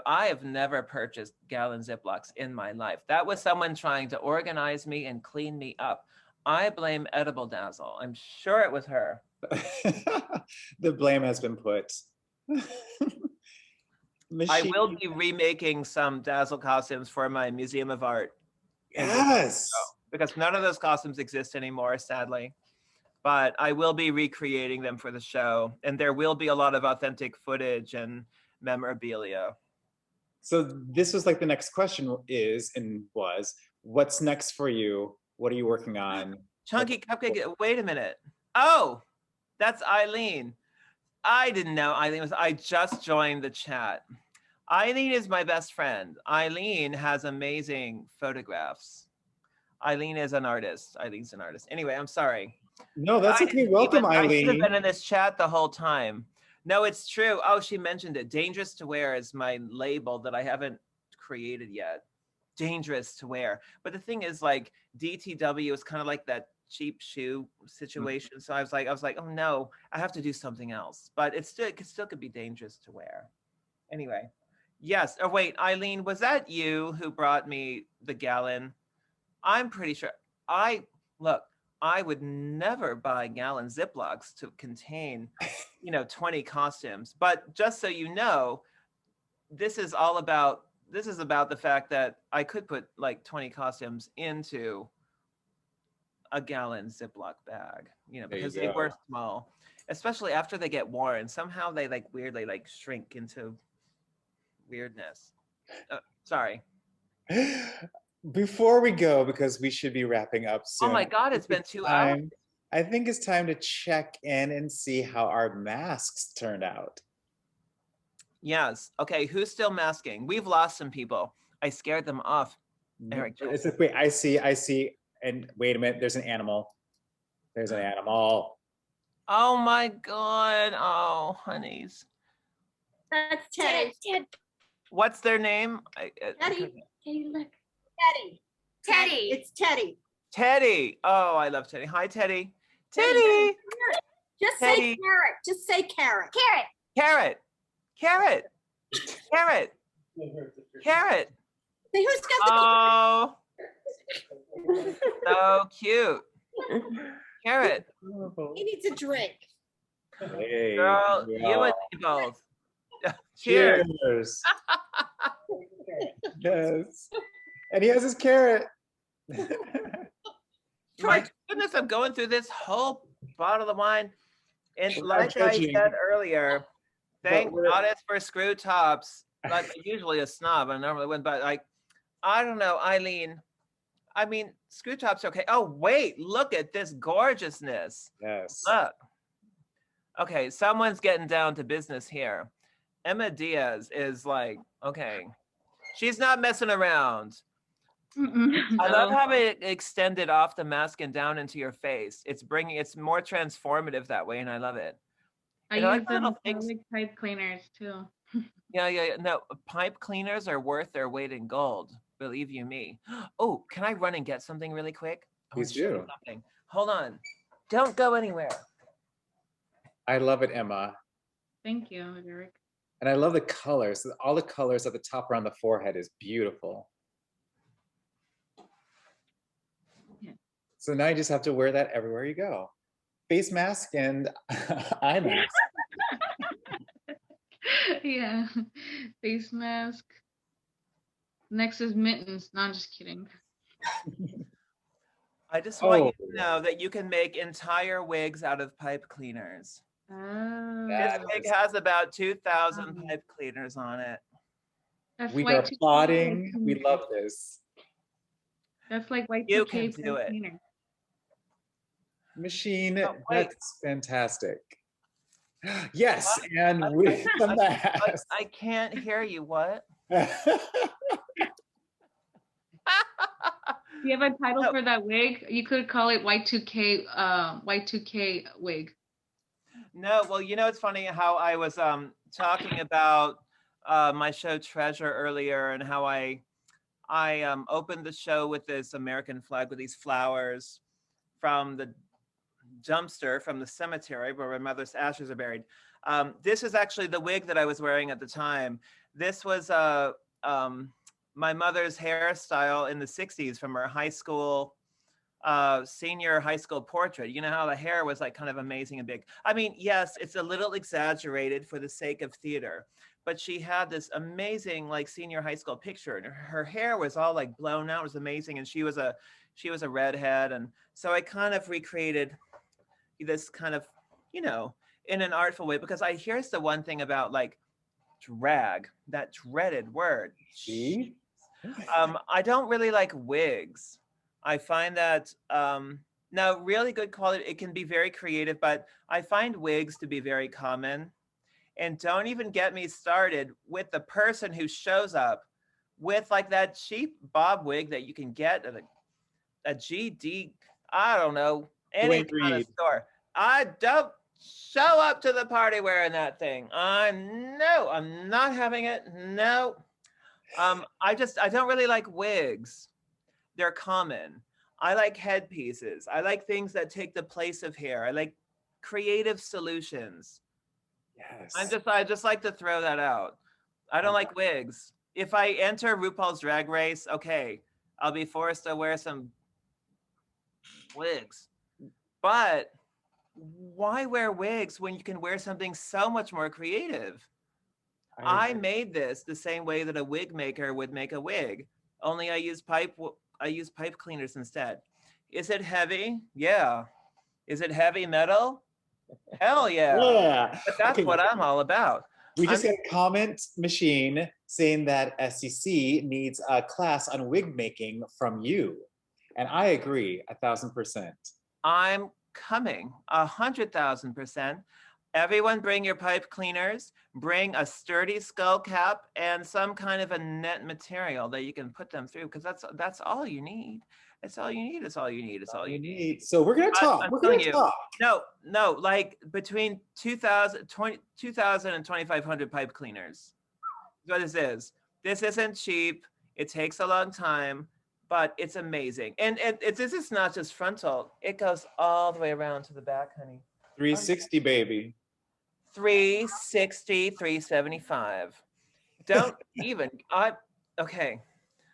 Speaker 2: have never purchased gallon Ziplocs in my life. That was someone trying to organize me and clean me up. I blame Edible Dazzle. I'm sure it was her.
Speaker 1: The blame has been put.
Speaker 2: I will be remaking some Dazzle costumes for my Museum of Art.
Speaker 1: Yes.
Speaker 2: Because none of those costumes exist anymore, sadly. But I will be recreating them for the show. And there will be a lot of authentic footage and memorabilia.
Speaker 1: So this was like the next question was, what's next for you? What are you working on?
Speaker 2: Chunky Cupcake, wait a minute. Oh, that's Eileen. I didn't know Eileen was, I just joined the chat. Eileen is my best friend. Eileen has amazing photographs. Eileen is an artist. Eileen's an artist. Anyway, I'm sorry.
Speaker 1: No, that's okay. Welcome, Eileen.
Speaker 2: I should have been in this chat the whole time. No, it's true. Oh, she mentioned it. Dangerous to Wear is my label that I haven't created yet. Dangerous to Wear. But the thing is, like, DTW is kind of like that cheap shoe situation. So I was like, oh no, I have to do something else. But it still could be dangerous to wear. Anyway, yes. Oh wait, Eileen, was that you who brought me the gallon? I'm pretty sure. I would never buy gallon Ziplocs to contain, 20 costumes. But just so you know, this is about the fact that I could put like 20 costumes into a gallon Ziploc bag, because they were small, especially after they get worn. Somehow they weirdly shrink into weirdness. Sorry.
Speaker 1: Before we go, because we should be wrapping up soon.
Speaker 2: Oh my God, it's been 2 hours.
Speaker 1: I think it's time to check in and see how our masks turned out.
Speaker 2: Yes. Okay, who's still masking? We've lost some people. I scared them off. Eric.
Speaker 1: Wait, I see. And wait a minute, there's an animal. There's an animal.
Speaker 2: Oh my God. Oh, honeys.
Speaker 4: That's Teddy.
Speaker 2: What's their name?
Speaker 4: Teddy.
Speaker 3: Hey, look.
Speaker 4: Teddy. It's Teddy.
Speaker 2: Teddy. Oh, I love Teddy. Hi, Teddy. Teddy.
Speaker 4: Just say carrot. Just say carrot.
Speaker 2: Carrot. Carrot. Carrot. Carrot.
Speaker 4: See who's got the carrot?
Speaker 2: Oh. So cute. Carrot.
Speaker 4: He needs a drink.
Speaker 1: Hey,
Speaker 2: Girl, you and me both. Cheers.
Speaker 1: Cheers. Yes. And he has his carrot.
Speaker 2: My goodness, I'm going through this whole bottle of wine. And like I said earlier, thank goddess for screw tops. Like usually a snob, I normally wouldn't, but I don't know, Eileen. I mean, screw tops are okay. Oh, wait, look at this gorgeousness.
Speaker 1: Yes.
Speaker 2: Look. Okay, someone's getting down to business here. Emma Diaz is like, okay, she's not messing around. I love how it extended off the mask and down into your face. It's more transformative that way, and I love it.
Speaker 3: I use them for like pipe cleaners too.
Speaker 2: Yeah. No, pipe cleaners are worth their weight in gold. Believe you me. Oh, can I run and get something really quick? I want
Speaker 1: Please
Speaker 2: to show you
Speaker 1: do.
Speaker 2: something. Hold on. Don't go anywhere.
Speaker 1: I love it, Emma.
Speaker 3: Thank you, Eric.
Speaker 1: And I love the colors. All the colors at the top around the forehead is beautiful.
Speaker 3: Yeah.
Speaker 1: So now you just have to wear that everywhere you go. Face mask and eye mask.
Speaker 3: Yeah. Face mask. Next is mittens. No, I'm just kidding.
Speaker 2: I just want you
Speaker 1: Oh,
Speaker 2: to know that you can make entire wigs out of pipe cleaners. This
Speaker 1: That
Speaker 2: wig
Speaker 1: is-
Speaker 2: has about 2,000 pipe cleaners on it.
Speaker 3: That's
Speaker 1: we are
Speaker 3: Y2K
Speaker 1: applauding. We
Speaker 3: cleaner.
Speaker 1: love this.
Speaker 3: That's like Y2K
Speaker 2: You can do it.
Speaker 3: cleaner.
Speaker 1: Machine,
Speaker 2: Oh, wait.
Speaker 1: that's fantastic. Yes,
Speaker 2: What?
Speaker 1: and with the mask.
Speaker 2: I can't hear you. What?
Speaker 3: Do you have a title
Speaker 2: No.
Speaker 3: for that wig? You could call it Y2K Y2K wig.
Speaker 2: No, well, you know, it's funny how I was talking about my show Treasure earlier and how I opened the show with this American flag with these flowers from the dumpster from the cemetery where my mother's ashes are buried. This is actually the wig that I was wearing at the time. This was my mother's hairstyle in the 60s from her high school, senior high school portrait. You know how the hair was like kind of amazing and big. I mean, yes, it's a little exaggerated for the sake of theater, but she had this amazing like senior high school picture and her hair was all like blown out. It was amazing. And she was a redhead. And so I kind of recreated this kind of, you know, in an artful way, because here's the one thing about like drag, that dreaded word.
Speaker 1: See?
Speaker 2: I don't really like wigs. I find that now really good quality, it can be very creative, but I find wigs to be very common. And don't even get me started with the person who shows up with like that cheap bob wig that you can get at a GD, I don't know, any kind of store. I don't show up to the party wearing that thing. I'm not having it. No. I don't really like wigs. They're common. I like headpieces. I like things that take the place of hair. I like creative solutions.
Speaker 1: Yes.
Speaker 2: I just like to throw that out. I don't like wigs. If I enter RuPaul's Drag Race, okay, I'll be forced to wear some wigs. But why wear wigs when you can wear something so much more creative? I made this the same way that a wig maker would make a wig, only I use pipe cleaners instead. Is it heavy? Yeah. Is it heavy metal? Hell yeah.
Speaker 1: Yeah.
Speaker 2: But that's what I'm all about.
Speaker 1: We just got a comment machine saying that SCC needs a class on wig making from you. And I agree 1,000%.
Speaker 2: I'm coming 100,000%. Everyone bring your pipe cleaners, bring a sturdy skull cap and some kind of a net material that you can put them through, because that's all you need. It's all you need. It's all you need. It's all you need.
Speaker 1: So we're gonna talk. We're gonna talk.
Speaker 2: No, like between 2,000 and 2,500 pipe cleaners. That's what this is. This isn't cheap. It takes a long time, but it's amazing. And this is not just frontal. It goes all the way around to the back, honey.
Speaker 1: 360, baby.
Speaker 2: 360, 375. Don't even. Okay.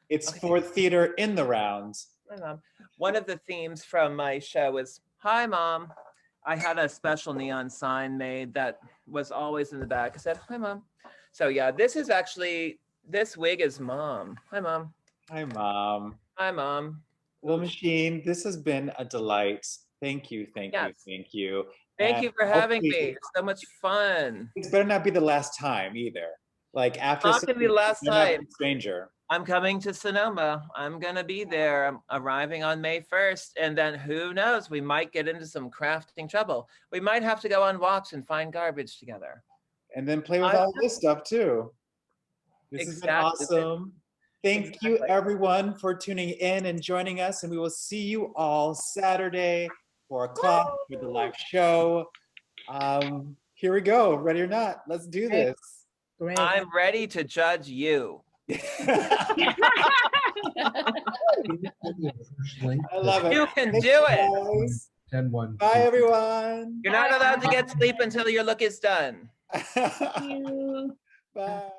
Speaker 1: It's for theater in the rounds.
Speaker 2: Hi, Mom. One of the themes from my show is, hi, Mom. I had a special neon sign made that was always in the back. I said, hi, Mom. So yeah, this wig is Mom. Hi, Mom.
Speaker 1: Hi, Mom.
Speaker 2: Hi, Mom.
Speaker 1: Well, Machine, this has been a delight. Thank you, thank you, thank you.
Speaker 2: Thank you for having me. It's so much fun.
Speaker 1: It better not be the last time either. Like after
Speaker 2: Not gonna be the last time.
Speaker 1: Stranger.
Speaker 2: I'm coming to Sonoma. I'm gonna be there. I'm arriving on May 1st, and then who knows? We might get into some crafting trouble. We might have to go on walks and find garbage together.
Speaker 1: And then play with all this stuff too. This has been awesome. Thank you everyone for tuning in and joining us, and we will see you all Saturday, 4 o'clock for the live show. Here we go. Ready or not? Let's do this.
Speaker 5: Great.
Speaker 2: I'm ready to judge you.
Speaker 1: I love it.
Speaker 2: You can
Speaker 1: Thanks,
Speaker 2: do it.
Speaker 1: guys.
Speaker 6: 10-1.
Speaker 1: Bye, everyone.
Speaker 2: You're not allowed to get sleep until your look is done.
Speaker 3: Thank you.
Speaker 1: Bye.